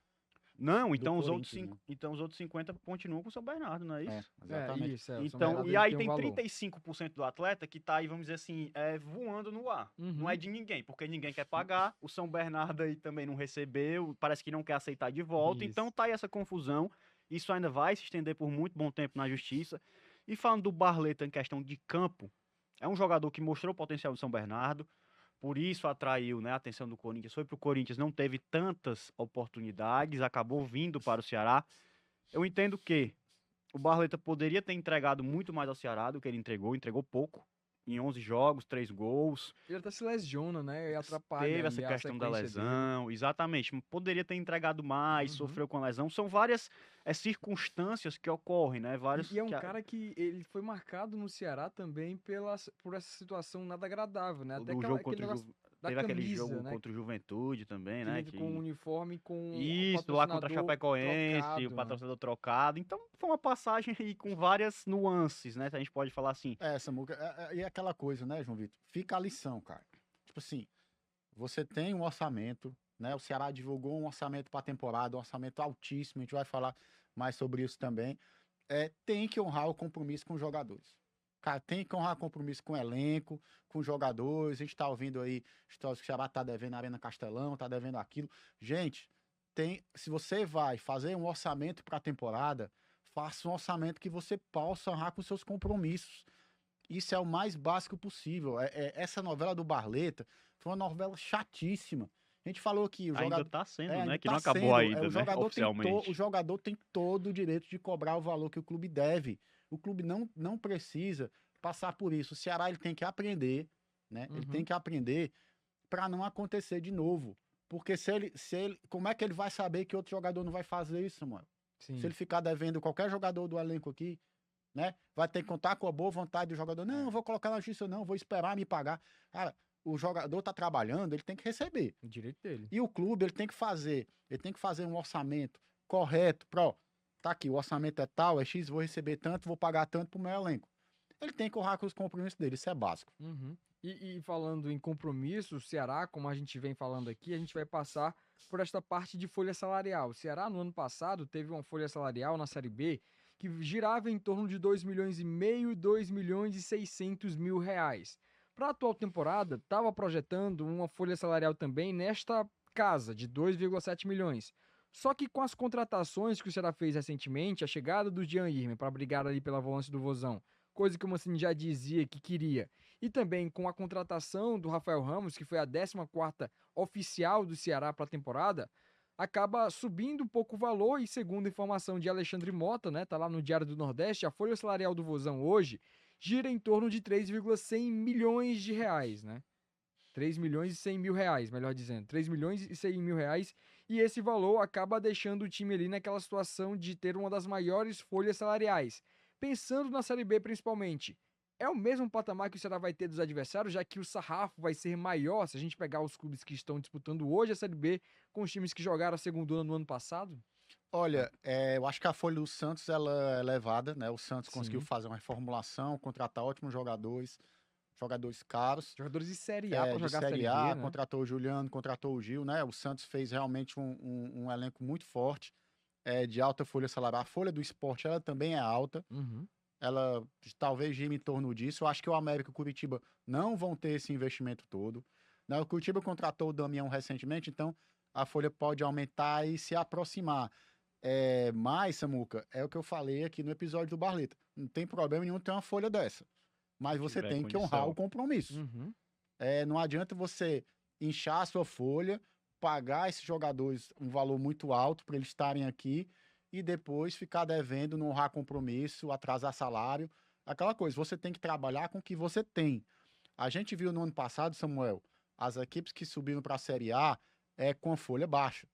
Não, Do então os outros Corinthians, né? então os outros 50 continuam com o São Bernardo, não é É, isso? exatamente. Isso, o São Então, Bernardo, e ele aí tem um tem valor. 35% do atleta que tá aí, vamos dizer assim, voando no ar. Não Uhum. é de ninguém, porque ninguém quer pagar. O São Bernardo aí também não recebeu, parece que não quer aceitar de volta. Então Isso. tá aí essa confusão. Isso ainda vai se estender por muito bom tempo na justiça. E falando do Barleta em questão de campo, é um jogador que mostrou o potencial do São Bernardo. Por isso atraiu, né, a atenção do Corinthians. Foi pro Corinthians, não teve tantas oportunidades, acabou vindo para o Ceará. Eu entendo que o Barleta poderia ter entregado muito mais ao Ceará do que ele entregou pouco. Em 11 jogos, 3 gols. Ele até se lesiona, né? E atrapalha Teve essa ali a questão da sequência dele. lesão, exatamente. Poderia ter entregado mais, Uhum. sofreu com lesão. São várias circunstâncias que ocorrem, né? Vários E é um cara que ele foi marcado no Ceará também por essa situação nada agradável, né? Até do jogo aquele contra o negócio da Teve aquele jogo camisa, né? contra o Juventude também, Que ele né? entra com o uniforme com o Isso, lá contra a patrocinador Chapecoense, o trocado, né? patrocinador trocado. Então, foi uma passagem aí com várias nuances, né? Se a gente pode falar assim. É, Samuca, e aquela coisa, né, João Vitor? Fica a lição, cara. Tipo assim, você tem um orçamento, né? O Ceará divulgou um orçamento para a temporada, um orçamento altíssimo, a gente vai falar mais sobre isso também. Tem que honrar o compromisso com os jogadores. Cara, tem que honrar o compromisso com o elenco, com os jogadores. A gente tá ouvindo aí histórias que o Ceará tá devendo a Arena Castelão, tá devendo aquilo. Gente, se você vai fazer um orçamento para a temporada, faça um orçamento que você possa honrar com seus compromissos. Isso é o mais básico possível. Essa novela do Barleta foi uma novela chatíssima. A gente falou que o Ainda jogador. tá sendo, Ainda né? Que tá não acabou sendo. ainda, O né? jogador Oficialmente. o jogador tem todo o direito de cobrar o valor que o clube deve. O clube não precisa passar por isso. O Ceará ele tem que aprender, né? Ele tem Uhum. que aprender para não acontecer de novo. Porque como é que ele vai saber que outro jogador não vai fazer isso, Samuel? Sim. Se ele ficar devendo qualquer jogador do elenco aqui, né? Vai ter que contar com a boa vontade do jogador. Não, eu vou colocar na justiça, não, vou esperar me pagar. Cara, o jogador tá trabalhando, ele tem que receber. O direito dele. E o clube, ele tem que fazer um orçamento correto para, tá aqui, o orçamento é tal, é X, vou receber tanto, vou pagar tanto pro meu elenco. Ele tem que honrar com os compromissos dele, isso é básico. Uhum. E falando em compromisso, o Ceará, como a gente vem falando aqui, a gente vai passar por esta parte de folha salarial. O Ceará, no ano passado, teve uma folha salarial na Série B que girava em torno de 2 milhões e meio e 2 milhões e 600 mil reais. Para a atual temporada, estava projetando uma folha salarial também nesta casa, de 2,7 milhões. Só que com as contratações que o Ceará fez recentemente, a chegada do Jean Irme para brigar ali pela volância do Vozão, coisa que o Mancini já dizia que queria, e também com a contratação do Rafael Ramos, que foi a 14ª oficial do Ceará para a temporada, acaba subindo um pouco o valor e segundo informação de Alexandre Mota, né, tá lá no Diário do Nordeste, a folha salarial do Vozão hoje gira em torno de 3,100 milhões de reais, né? 3 milhões e 100 mil reais, melhor dizendo. 3 milhões e 100 mil reais. E esse valor acaba deixando o time ali naquela situação de ter uma das maiores folhas salariais. Pensando na Série B principalmente, é o mesmo patamar que o Ceará vai ter dos adversários, já que o sarrafo vai ser maior se a gente pegar os clubes que estão disputando hoje a Série B com os times que jogaram a segunda no ano passado? Olha, eu acho que a folha do Santos ela é elevada, né? O Santos conseguiu Sim. fazer uma reformulação, contratar ótimos jogadores caros. Jogadores de Série A para De jogar a Série Série A, B, né? contratou o Juliano, contratou o Gil, né? O Santos fez realmente um elenco muito forte, de alta folha salarial. A folha do esporte, ela também é alta, Uhum. ela talvez gire em torno disso. Eu acho que o América e o Curitiba não vão ter esse investimento todo, né? O Curitiba contratou o Damião recentemente, então a folha pode aumentar e se aproximar. Mas, Samuca, é o que eu falei aqui no episódio do Barleta. Não tem problema nenhum ter uma folha dessa. Mas você Tiver tem que honrar condição. o compromisso. Uhum. Não adianta você inchar a sua folha, pagar esses jogadores um valor muito alto para eles estarem aqui e depois ficar devendo, não honrar compromisso, atrasar salário, aquela coisa. Você tem que trabalhar com o que você tem. A gente viu no ano passado, Samuel, as equipes que subiram para a Série A com a folha baixa.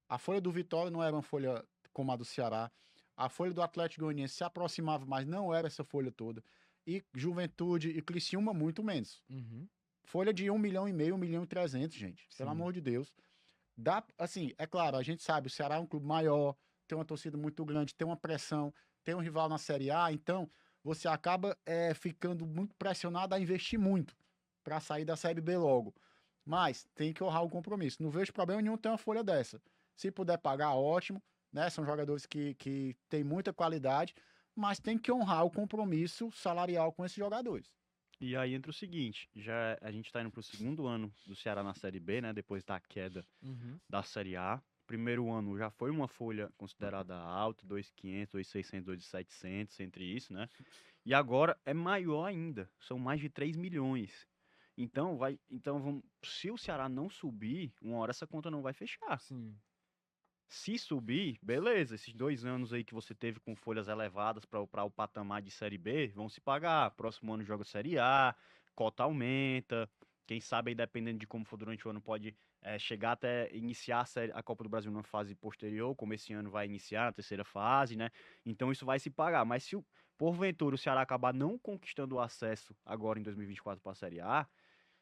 A folha do Vitória não era uma folha como a do Ceará. A folha do Atlético Goianiense se aproximava, mas não era essa folha toda. E Juventude e Criciúma muito menos. Uhum. Folha de 1,5 milhão, 1,3 milhão, gente. Pelo Sim. amor de Deus. Assim, é claro, a gente sabe, o Ceará é um clube maior, tem uma torcida muito grande, tem uma pressão, tem um rival na Série A, então você acaba ficando muito pressionado a investir muito para sair da Série B logo. Mas tem que honrar o compromisso. Não vejo problema nenhum ter uma folha dessa. Se puder pagar, ótimo, né? São jogadores que têm muita qualidade, mas tem que honrar o compromisso salarial com esses jogadores. E aí entra o seguinte, já a gente tá indo pro segundo ano do Ceará na Série B, né? Depois da queda Uhum. da Série A. Primeiro ano já foi uma folha considerada alta, 2.500, 2.600, 2.700, entre isso, né? E agora é maior ainda, são mais de 3 milhões. Então, se o Ceará não subir, uma hora essa conta não vai fechar. Sim. Se subir, beleza, esses 2 anos aí que você teve com folhas elevadas para o patamar de Série B vão se pagar. Próximo ano joga Série A, cota aumenta. Quem sabe aí, dependendo de como for durante o ano, pode chegar até iniciar a Copa do Brasil numa fase posterior, como esse ano vai iniciar, a terceira fase, né? Então isso vai se pagar. Mas se porventura o Ceará acabar não conquistando o acesso agora em 2024 para a Série A,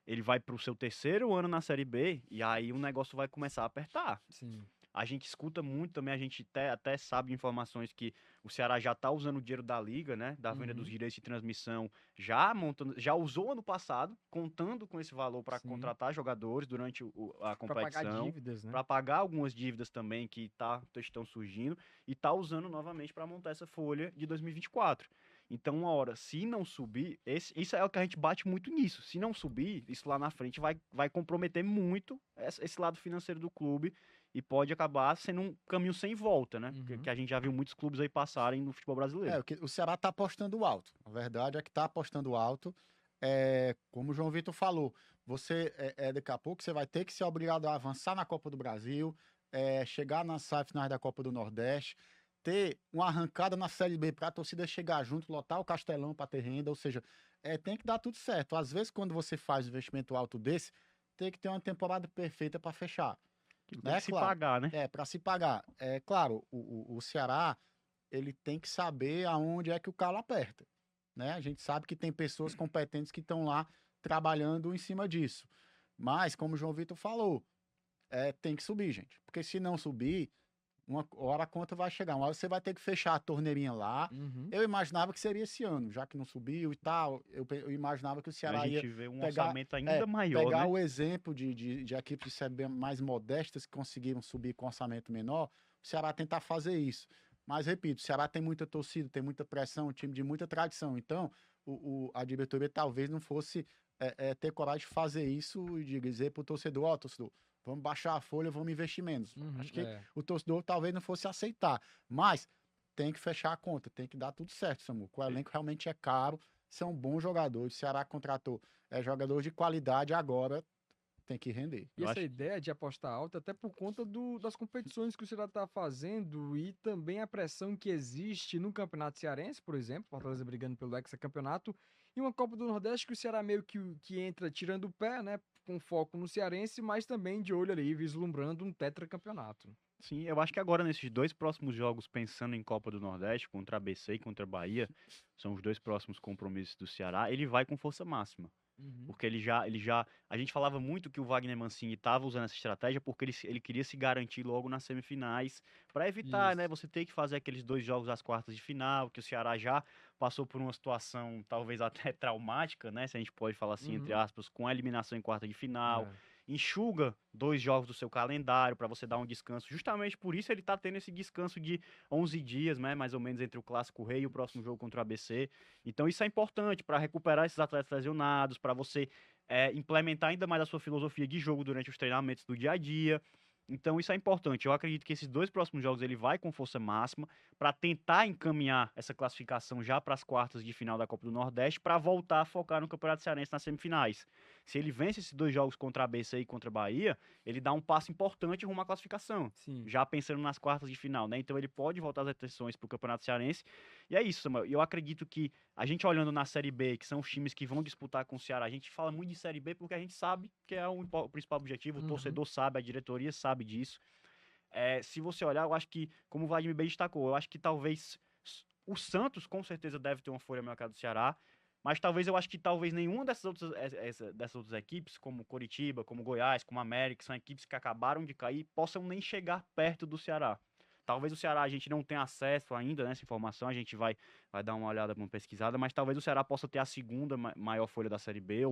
ele vai para o seu terceiro ano na Série B e aí o negócio vai começar a apertar. Sim. A gente escuta muito também, a gente até sabe de informações que o Ceará já está usando o dinheiro da Liga, né? Da venda dos Uhum. direitos de transmissão, já usou ano passado, contando com esse valor para Sim. contratar jogadores durante a Pra pagar competição, dívidas, né? para pagar algumas dívidas também que estão surgindo, e tá usando novamente para montar essa folha de 2024. Então, uma hora, se não subir, isso é o que a gente bate muito nisso. Se não subir, isso lá na frente vai comprometer muito esse lado financeiro do clube e pode acabar sendo um caminho sem volta, né? Uhum. Que a gente já viu muitos clubes aí passarem no futebol brasileiro. O Ceará está apostando alto. A verdade é que está apostando alto. Como o João Vitor falou, daqui a pouco você vai ter que ser obrigado a avançar na Copa do Brasil, chegar nas finais da Copa do Nordeste, ter uma arrancada na Série B para a torcida chegar junto, lotar o Castelão para ter renda, ou seja, tem que dar tudo certo. Às vezes, quando você faz um investimento alto desse, tem que ter uma temporada perfeita para fechar. Tem Né? que se pagar, né? Para se pagar. Claro, o Ceará, ele tem que saber aonde é que o calo aperta, né? A gente sabe que tem pessoas competentes que estão lá trabalhando em cima disso. Mas, como o João Vitor falou, tem que subir, gente. Porque se não subir, uma hora a conta vai chegar. Uma hora você vai ter que fechar a torneirinha lá. Uhum. Eu imaginava que seria esse ano, já que não subiu e tal. Eu imaginava que o Ceará A ia gente vê um pegar- orçamento ainda maior, pegar né? o exemplo de equipes de Série B mais modestas que conseguiram subir com orçamento menor, o Ceará tentar fazer isso. Mas, repito, o Ceará tem muita torcida, tem muita pressão, um time de muita tradição. Então, a diretoria talvez não fosse ter coragem de fazer isso e de dizer para o torcedor, ó, torcedor, vamos baixar a folha, vamos investir menos. Uhum. Acho que o torcedor talvez não fosse aceitar. Mas tem que fechar a conta, tem que dar tudo certo, Samu. O elenco realmente é caro, são bons jogadores. O Ceará contratou jogadores de qualidade, agora tem que render. E Eu essa acho- ideia de apostar alto, até por conta das competições que o Ceará está fazendo e também a pressão que existe no Campeonato Cearense, por exemplo, Fortaleza brigando pelo hexacampeonato, e uma Copa do Nordeste que o Ceará meio que entra tirando o pé, né, com foco no Cearense, mas também de olho ali, vislumbrando um tetracampeonato. Sim, eu acho que agora nesses 2 próximos jogos, pensando em Copa do Nordeste, contra a ABC e contra a Bahia, são os 2 próximos compromissos do Ceará, ele vai com força máxima. Uhum. Porque a gente falava muito que o Wagner Mancini estava usando essa estratégia porque ele queria se garantir logo nas semifinais, para evitar, né, Isso. você ter que fazer aqueles 2 jogos às quartas de final, que o Ceará já passou por uma situação talvez até traumática, né, se a gente pode falar assim, entre Uhum. aspas, com a eliminação em quarta de final. É. Enxuga 2 jogos do seu calendário para você dar um descanso. Justamente por isso ele tá tendo esse descanso de 11 dias, né, mais ou menos entre o Clássico Rei e o próximo jogo contra o ABC. Então isso é importante para recuperar esses atletas lesionados, para você implementar ainda mais a sua filosofia de jogo durante os treinamentos do dia a dia. Então isso é importante. Eu acredito que esses 2 próximos jogos ele vai com força máxima para tentar encaminhar essa classificação já para as quartas de final da Copa do Nordeste para voltar a focar no Campeonato Cearense nas semifinais. Se ele vence esses 2 jogos contra a ABC e contra a Bahia, ele dá um passo importante rumo à classificação. Sim. Já pensando nas quartas de final, né? Então ele pode voltar as atenções para o Campeonato Cearense. E é isso, Samuel. Eu acredito que a gente olhando na Série B, que são os times que vão disputar com o Ceará, a gente fala muito de Série B porque a gente sabe que é o principal objetivo, o torcedor sabe, a diretoria sabe disso. Se você olhar, eu acho que, como o Vladimir bem destacou, eu acho que talvez o Santos com certeza deve ter uma folha melhor que a do Ceará, mas eu acho que talvez nenhuma dessas outras equipes, como Coritiba, como Goiás, como América, que são equipes que acabaram de cair, possam nem chegar perto do Ceará. Talvez o Ceará a gente não tenha acesso ainda nessa informação, a gente vai dar uma olhada, uma pesquisada, mas talvez o Ceará possa ter a segunda maior folha da Série B,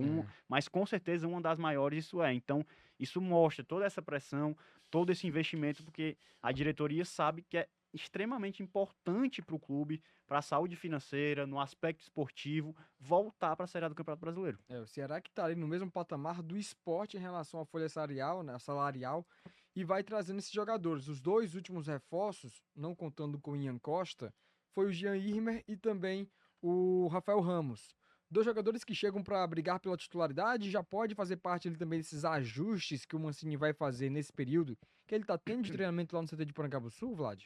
mas com certeza uma das maiores isso é. Então, isso mostra toda essa pressão, todo esse investimento, porque a diretoria sabe que é extremamente importante para o clube, para a saúde financeira, no aspecto esportivo, voltar para a Série A do Campeonato Brasileiro. O Ceará que tá ali no mesmo patamar do Sport em relação à folha salarial, né, salarial, e vai trazendo esses jogadores. Os 2 últimos reforços, não contando com o Ian Costa, foi o Jean Irmer e também o Rafael Ramos. 2 jogadores que chegam para brigar pela titularidade, já pode fazer parte ali também desses ajustes que o Mancini vai fazer nesse período que ele tá tendo de treinamento lá no CT de Porangabuçu, Vlad?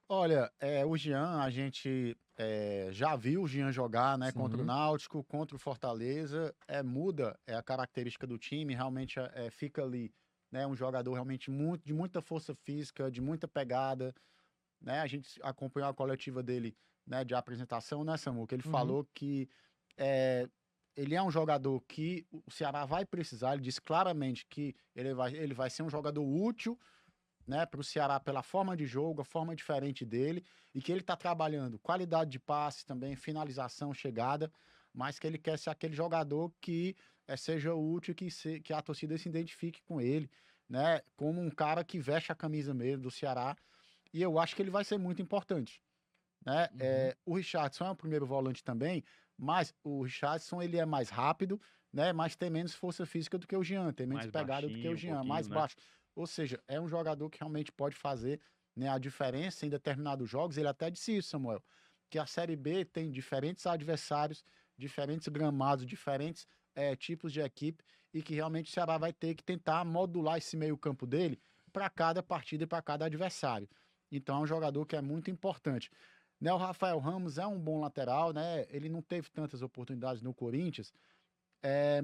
Olha, o Jean, a gente já viu o Jean jogar, né, contra o Sim. Náutico, contra o Fortaleza, muda a característica do time, realmente fica ali, né, um jogador realmente de muita força física, de muita pegada, né, a gente acompanhou a coletiva dele, né, de apresentação, né, Samu, que ele falou que ele é um jogador que o Ceará vai precisar, ele disse claramente que ele vai ser um jogador útil, né, para o Ceará pela forma de jogo, a forma diferente dele, e que ele está trabalhando qualidade de passe também, finalização, chegada, mas que ele quer ser aquele jogador que seja útil, que a torcida se identifique com ele, né, como um cara que veste a camisa mesmo do Ceará, e eu acho que ele vai ser muito importante, né? O Richardson é o primeiro volante também, mas o Richardson ele é mais rápido, né, mas tem menos força física do que o Jean, tem menos Mais pegada do que o baixinho, um Jean, mais pouquinho, né? baixo. Ou seja, é um jogador que realmente pode fazer, né, a diferença em determinados jogos. Ele até disse isso, Samuel, que a Série B tem diferentes adversários, diferentes gramados, diferentes tipos de equipe, e que realmente o Ceará vai ter que tentar modular esse meio-campo dele para cada partida e para cada adversário. Então é um jogador que é muito importante. Né, o Rafael Ramos é um bom lateral, né? Ele não teve tantas oportunidades no Corinthians,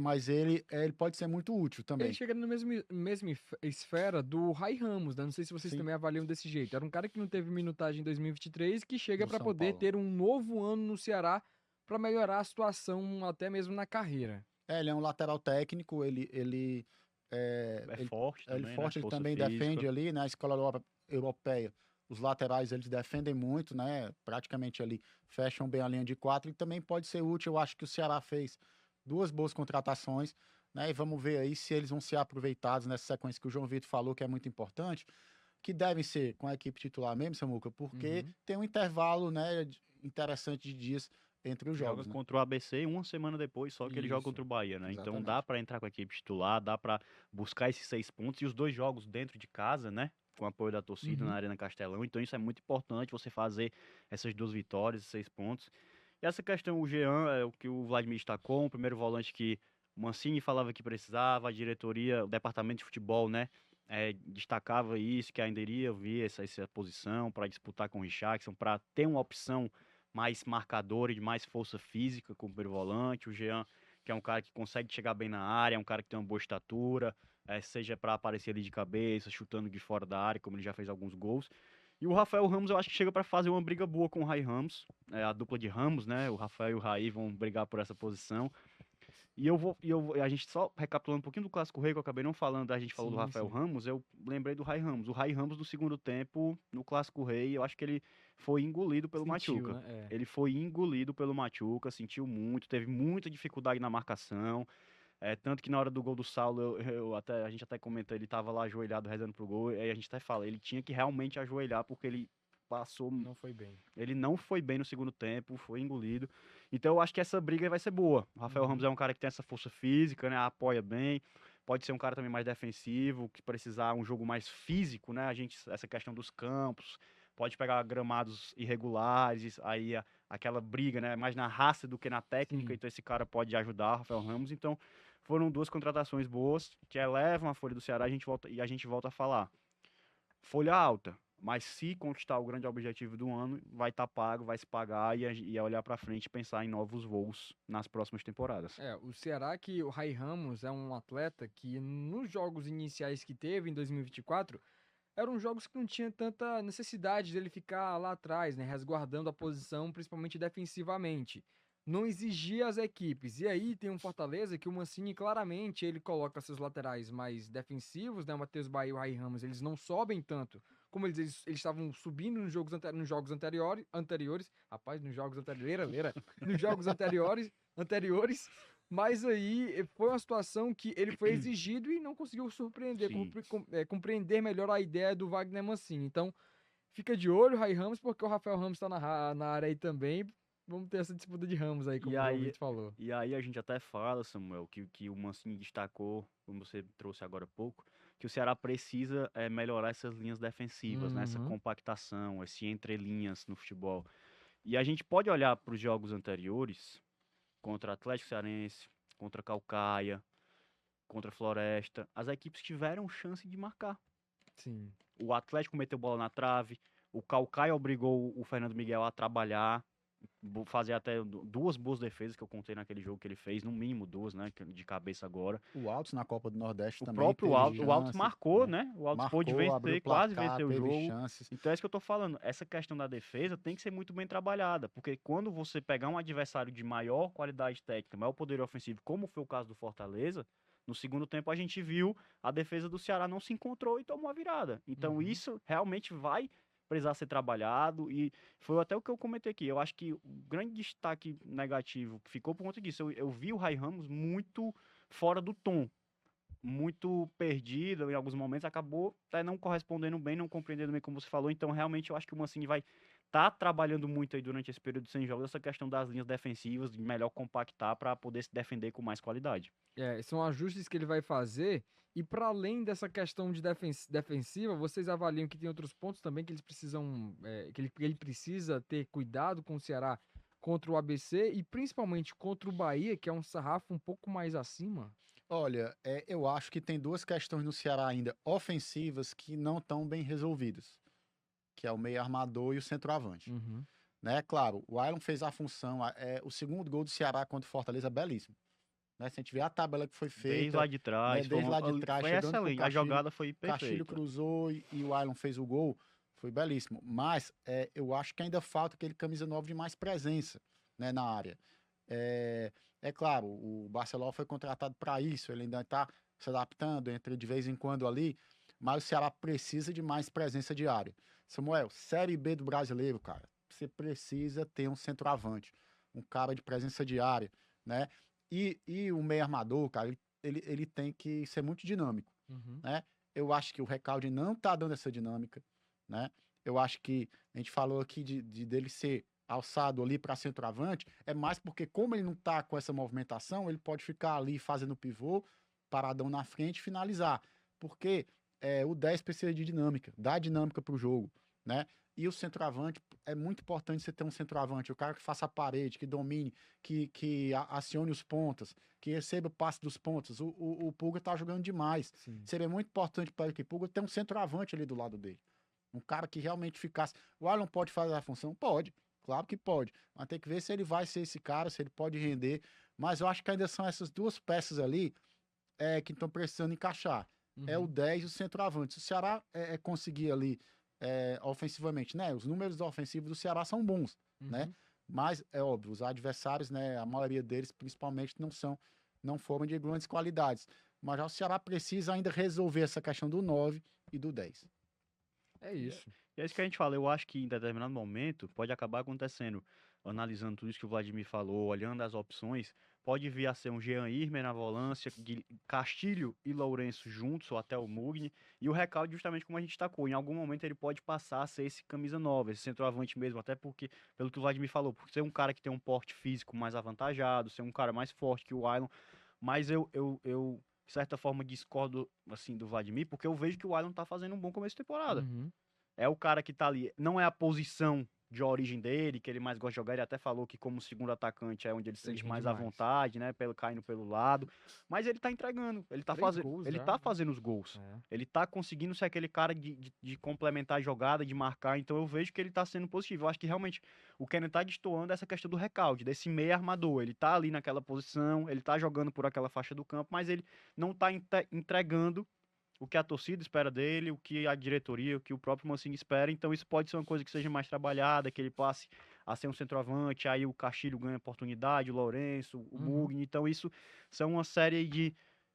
mas ele pode ser muito útil Ele também. chega na mesma esfera do Rai Ramos, né? Não sei se vocês Sim. também avaliam desse jeito. Era um cara que não teve minutagem em 2023 que chega No para São poder Paulo. ter um novo ano no Ceará para melhorar a situação até mesmo na carreira. Ele é um lateral técnico, ele Forte ele também, né? forte, ele Força também física. defende ali, né? A escola europeia, os laterais eles defendem muito, né? Praticamente ali fecham bem a linha de 4 e também pode ser útil. Eu acho que o Ceará fez 2 boas contratações, né? E vamos ver aí se eles vão ser aproveitados nessa sequência que o João Vitor falou que é muito importante, que devem ser com a equipe titular mesmo, Samuca, porque tem um intervalo, né, interessante de dias entre os Joga jogos, né? contra o ABC e uma semana depois só que ele joga Isso, contra o Bahia, né? Então exatamente. dá pra entrar com a equipe titular, dá pra buscar esses 6 pontos e os 2 jogos dentro de casa, né? Com apoio da torcida na Arena Castelão. Então isso é muito importante, você fazer essas 2 vitórias, esses 6 pontos. E essa questão, o Jean, é o que o Vladimir destacou, o primeiro volante que o Mancini falava que precisava, a diretoria, o departamento de futebol, né? Destacava isso, que ainda iria vir essa posição para disputar com o Richarlison, para ter uma opção mais marcadora e de mais força física como primeiro volante. O Jean, que é um cara que consegue chegar bem na área, é um cara que tem uma boa estatura, seja para aparecer ali de cabeça, chutando de fora da área, como ele já fez alguns gols. E o Rafael Ramos, eu acho que chega para fazer uma briga boa com o Rai Ramos, a dupla de Ramos, né? O Rafael e o Rai vão brigar por essa posição. A gente só recapitulando um pouquinho do Clássico Rei, que eu acabei não falando, a gente falou do Sim, Rafael sim. Ramos, eu lembrei do Rai Ramos. O Rai Ramos, no segundo tempo, no Clássico Rei, eu acho que ele foi engolido pelo Sentiu, Machuca. né? Ele foi engolido pelo Machuca, sentiu muito, teve muita dificuldade na marcação. Tanto que na hora do gol do Saulo, a gente até comenta, ele tava lá ajoelhado rezando pro gol, e aí a gente até fala, ele tinha que realmente ajoelhar, porque ele passou. Não foi bem. Ele não foi bem no segundo tempo, foi engolido. Então eu acho que essa briga vai ser boa. O Rafael Ramos é um cara que tem essa força física, né? Apoia bem. pode ser um cara também mais defensivo, que precisar um jogo mais físico, né? Essa questão dos campos, pode pegar gramados irregulares, aí aquela briga, né? Mais na raça do que na técnica, Sim. então esse cara pode ajudar o Rafael Ramos. Então, foram duas contratações boas que elevam a folha do Ceará a gente volta a falar. Folha alta, mas se conquistar o grande objetivo do ano, vai estar pago, vai se pagar e olhar para frente e pensar em novos voos nas próximas temporadas. O Ceará que o Rai Ramos é um atleta que nos jogos iniciais que teve em 2024, eram jogos que não tinha tanta necessidade dele ficar lá atrás, né, resguardando a posição, principalmente defensivamente. Não exigia as equipes. E aí tem um Fortaleza que o Mancini claramente ele coloca seus laterais mais defensivos, né, o Matheus Bahia e o Rai Ramos, eles não sobem tanto como eles estavam subindo nos jogos anteriores, rapaz, nos jogos anteriores, nos jogos anteriores, mas aí foi uma situação que ele foi exigido e não conseguiu surpreender, Sim. compreender melhor a ideia do Wagner Mancini. Então, fica de olho, Rai Ramos, porque o Rafael Ramos está na área aí também. Vamos ter essa disputa de Ramos aí, como E o João aí, Vitor falou. e aí a gente até fala, Samuel, que o Mancini destacou, como você trouxe agora há pouco, que o Ceará precisa melhorar essas linhas defensivas, né? Essa Uhum. compactação, esse entrelinhas no futebol. E a gente pode olhar para os jogos anteriores, contra Atlético Cearense, contra Caucaia, contra Floresta, as equipes tiveram chance de marcar. Sim. O Atlético meteu bola na trave, o Caucaia obrigou o Fernando Miguel a trabalhar, fazer até duas boas defesas que eu contei naquele jogo que ele fez, no mínimo duas, né, de cabeça agora. O Altos na Copa do Nordeste O também próprio teve o Altos chances, marcou, né? né? O Altos pôde Marcou, abriu o vencer, quase placar, venceu o teve jogo. chances. Então é isso que eu tô falando. Essa questão da defesa tem que ser muito bem trabalhada, porque quando você pegar um adversário de maior qualidade técnica, maior poder ofensivo, como foi o caso do Fortaleza, no segundo tempo a gente viu a defesa do Ceará não se encontrou e tomou a virada. Então Uhum. isso realmente vai precisar ser trabalhado e foi até o que eu comentei aqui. Eu acho que o grande destaque negativo que ficou por conta disso, eu vi o Rai Ramos muito fora do tom, muito perdido em alguns momentos, acabou até não correspondendo bem, não compreendendo bem como você falou. Então, realmente, eu acho que o Mancini vai estar trabalhando muito aí durante esse período sem jogos, essa questão das linhas defensivas, de melhor compactar para poder se defender com mais qualidade. São ajustes que ele vai fazer. E para além dessa questão de defensiva, vocês avaliam que tem outros pontos também que eles precisam, que ele precisa ter cuidado com o Ceará contra o ABC e principalmente contra o Bahia, que é um sarrafo um pouco mais acima? Olha, eu acho que tem duas questões no Ceará ainda ofensivas que não estão bem resolvidas, que é o meio armador e o centroavante. Uhum. Né? Claro, o Ailon fez a função, o segundo gol do Ceará contra o Fortaleza é belíssimo. Né? Se a gente vê a tabela que foi Desde feita, lá de né? trás, Desde lá de trás, foi chegando pro excelente, a Castilho, jogada foi Castilho perfeita. cruzou e o Ailon fez o gol, foi belíssimo. Mas eu acho que ainda falta aquele camisa 9 de mais presença, né, na área. É claro, o Barcelona foi contratado para isso, ele ainda está se adaptando, entra de vez em quando ali, mas o Ceará precisa de mais presença de área. Samuel, Série B do Brasileiro, cara, você precisa ter um centroavante, um cara de presença de área, né? E o meio armador, cara, ele tem que ser muito dinâmico, Uhum. né? Eu acho que o Recalde não tá dando essa dinâmica, né? Eu acho que a gente falou aqui dele ser alçado ali para centroavante, é mais porque como ele não tá com essa movimentação, ele pode ficar ali fazendo pivô, paradão na frente e finalizar. Porque o 10 precisa de dinâmica, dá dinâmica pro jogo, né? E o centroavante, é muito importante você ter um centroavante, o cara que faça a parede, que domine, que acione os pontas, que receba o passe dos pontas. O Pulga tá jogando demais. Sim. Seria muito importante para o Pulga ter um centroavante ali do lado dele. Um cara que realmente ficasse. O Alan pode fazer a função? Pode, claro que pode. Mas tem que ver se ele vai ser esse cara, se ele pode render. Mas eu acho que ainda são essas duas peças ali que estão precisando encaixar. É o Uhum. 10 e o centroavante. Se o Ceará conseguir ali ofensivamente, né? Os números ofensivos do Ceará são bons, né? Uhum. Mas é óbvio, os adversários, né? A maioria deles, principalmente, não foram de grandes qualidades. Mas já o Ceará precisa ainda resolver essa questão do 9 e do 10. É isso. E é isso que a gente fala. Eu acho que em determinado momento pode acabar acontecendo, analisando tudo isso que o Vladimir falou, olhando as opções, pode vir a ser um Jean Irmer na volância, Castilho e Lourenço juntos, ou até o Mugni, e o Recalde, justamente como a gente destacou, em algum momento ele pode passar a ser esse camisa 9, esse centroavante mesmo, até porque, pelo que o Vladimir falou, por ser um cara que tem um porte físico mais avantajado, ser um cara mais forte que o Ailon, mas eu de certa forma, discordo, assim, do Vladimir, porque eu vejo que o Ailon tá fazendo um bom começo de temporada. Uhum. É o cara que tá ali. Não é a posição de origem dele, que ele mais gosta de jogar. Ele até falou que como segundo atacante é onde ele se Ele sente rende mais à mais. vontade, né? Caindo pelo lado. Mas ele tá entregando. Ele tá 3 fazendo. gols Ele já. tá fazendo os gols. É. Ele tá conseguindo ser aquele cara de complementar a jogada, de marcar. Então eu vejo que ele tá sendo positivo. Eu acho que realmente o Kennedy tá destoando essa questão do recalque, desse meio armador. Ele tá ali naquela posição, ele tá jogando por aquela faixa do campo, mas ele não tá entregando o que a torcida espera dele, o que a diretoria, o que o próprio Mancini espera. Então isso pode ser uma coisa que seja mais trabalhada, que ele passe a ser um centroavante, aí o Castilho ganha oportunidade, o Lourenço, o Mugni. Então isso são uma série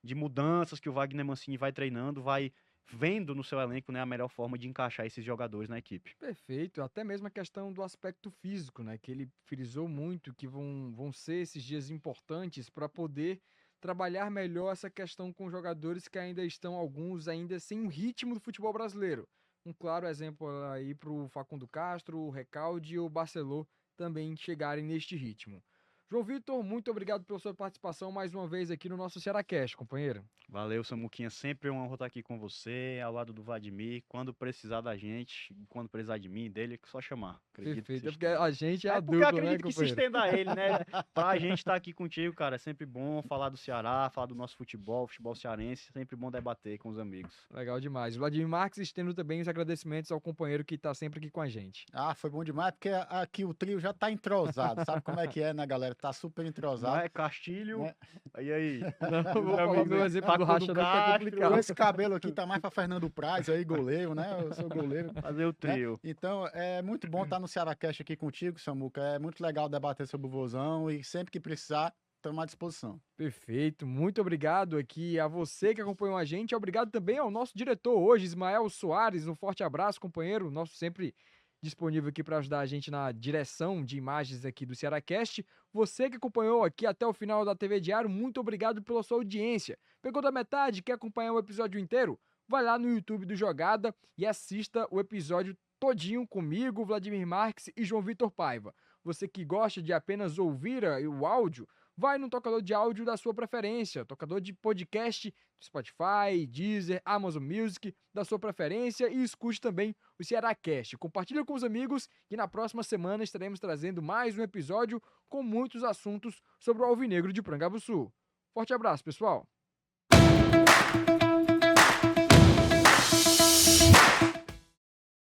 de mudanças que o Wagner Mancini vai treinando, vai vendo no seu elenco, né, a melhor forma de encaixar esses jogadores na equipe. Perfeito, até mesmo a questão do aspecto físico, né? Que ele frisou muito que vão ser esses dias importantes para poder trabalhar melhor essa questão com jogadores que ainda estão, alguns ainda sem o ritmo do futebol brasileiro. Um claro exemplo aí para o Facundo Castro, o Recalde e o Barceló também chegarem neste ritmo. João Vitor, muito obrigado pela sua participação mais uma vez aqui no nosso Cearacast, companheiro. Valeu, Samuquinha. Sempre uma honra estar aqui com você, ao lado do Vladimir. Quando precisar da gente, quando precisar de mim, dele, é só chamar. Acredito Perfeito, que é se porque estenda. a gente é É a porque eu dupla, né, acredito que se companheiro? estenda a ele, né? Pra gente estar aqui contigo, cara, é sempre bom falar do Ceará, falar do nosso futebol cearense, sempre bom debater com os amigos. Legal demais. Vladimir Marques, estendo também os agradecimentos ao companheiro que está sempre aqui com a gente. Ah, foi bom demais, porque aqui o trio já tá entrosado. Sabe como é que é, né, galera? Tá super Não entrosado. é Castilho? Né? E aí? Não, eu vou Meu falar o amigo, meu exemplo do Facundo Racha, não, que é Castro, Com complicado. esse cabelo aqui tá mais pra Fernando Praz aí, goleiro, né? Eu sou goleiro. Fazer o Né? trio. Então, é muito bom estar no Cearacast aqui contigo, Samuca. É muito legal debater sobre o Vozão e sempre que precisar, estamos à disposição. Perfeito, muito obrigado aqui a você que acompanhou a gente. Obrigado também ao nosso diretor hoje, Ismael Soares. Um forte abraço, companheiro. Nosso sempre disponível aqui para ajudar a gente na direção de imagens aqui do Cearacast. Você que acompanhou aqui até o final da TV Diário, muito obrigado pela sua audiência. Pegou da metade, quer acompanhar o episódio inteiro? Vai lá no YouTube do Jogada e assista o episódio todinho comigo, Vladimir Marques e João Vitor Paiva. Você que gosta de apenas ouvir o áudio, vai no tocador de áudio da sua preferência, tocador de podcast, Spotify, Deezer, Amazon Music, da sua preferência, e escute também o Cearacast. Compartilha com os amigos e na próxima semana estaremos trazendo mais um episódio com muitos assuntos sobre o Alvinegro de Prangabuçu. Forte abraço, pessoal!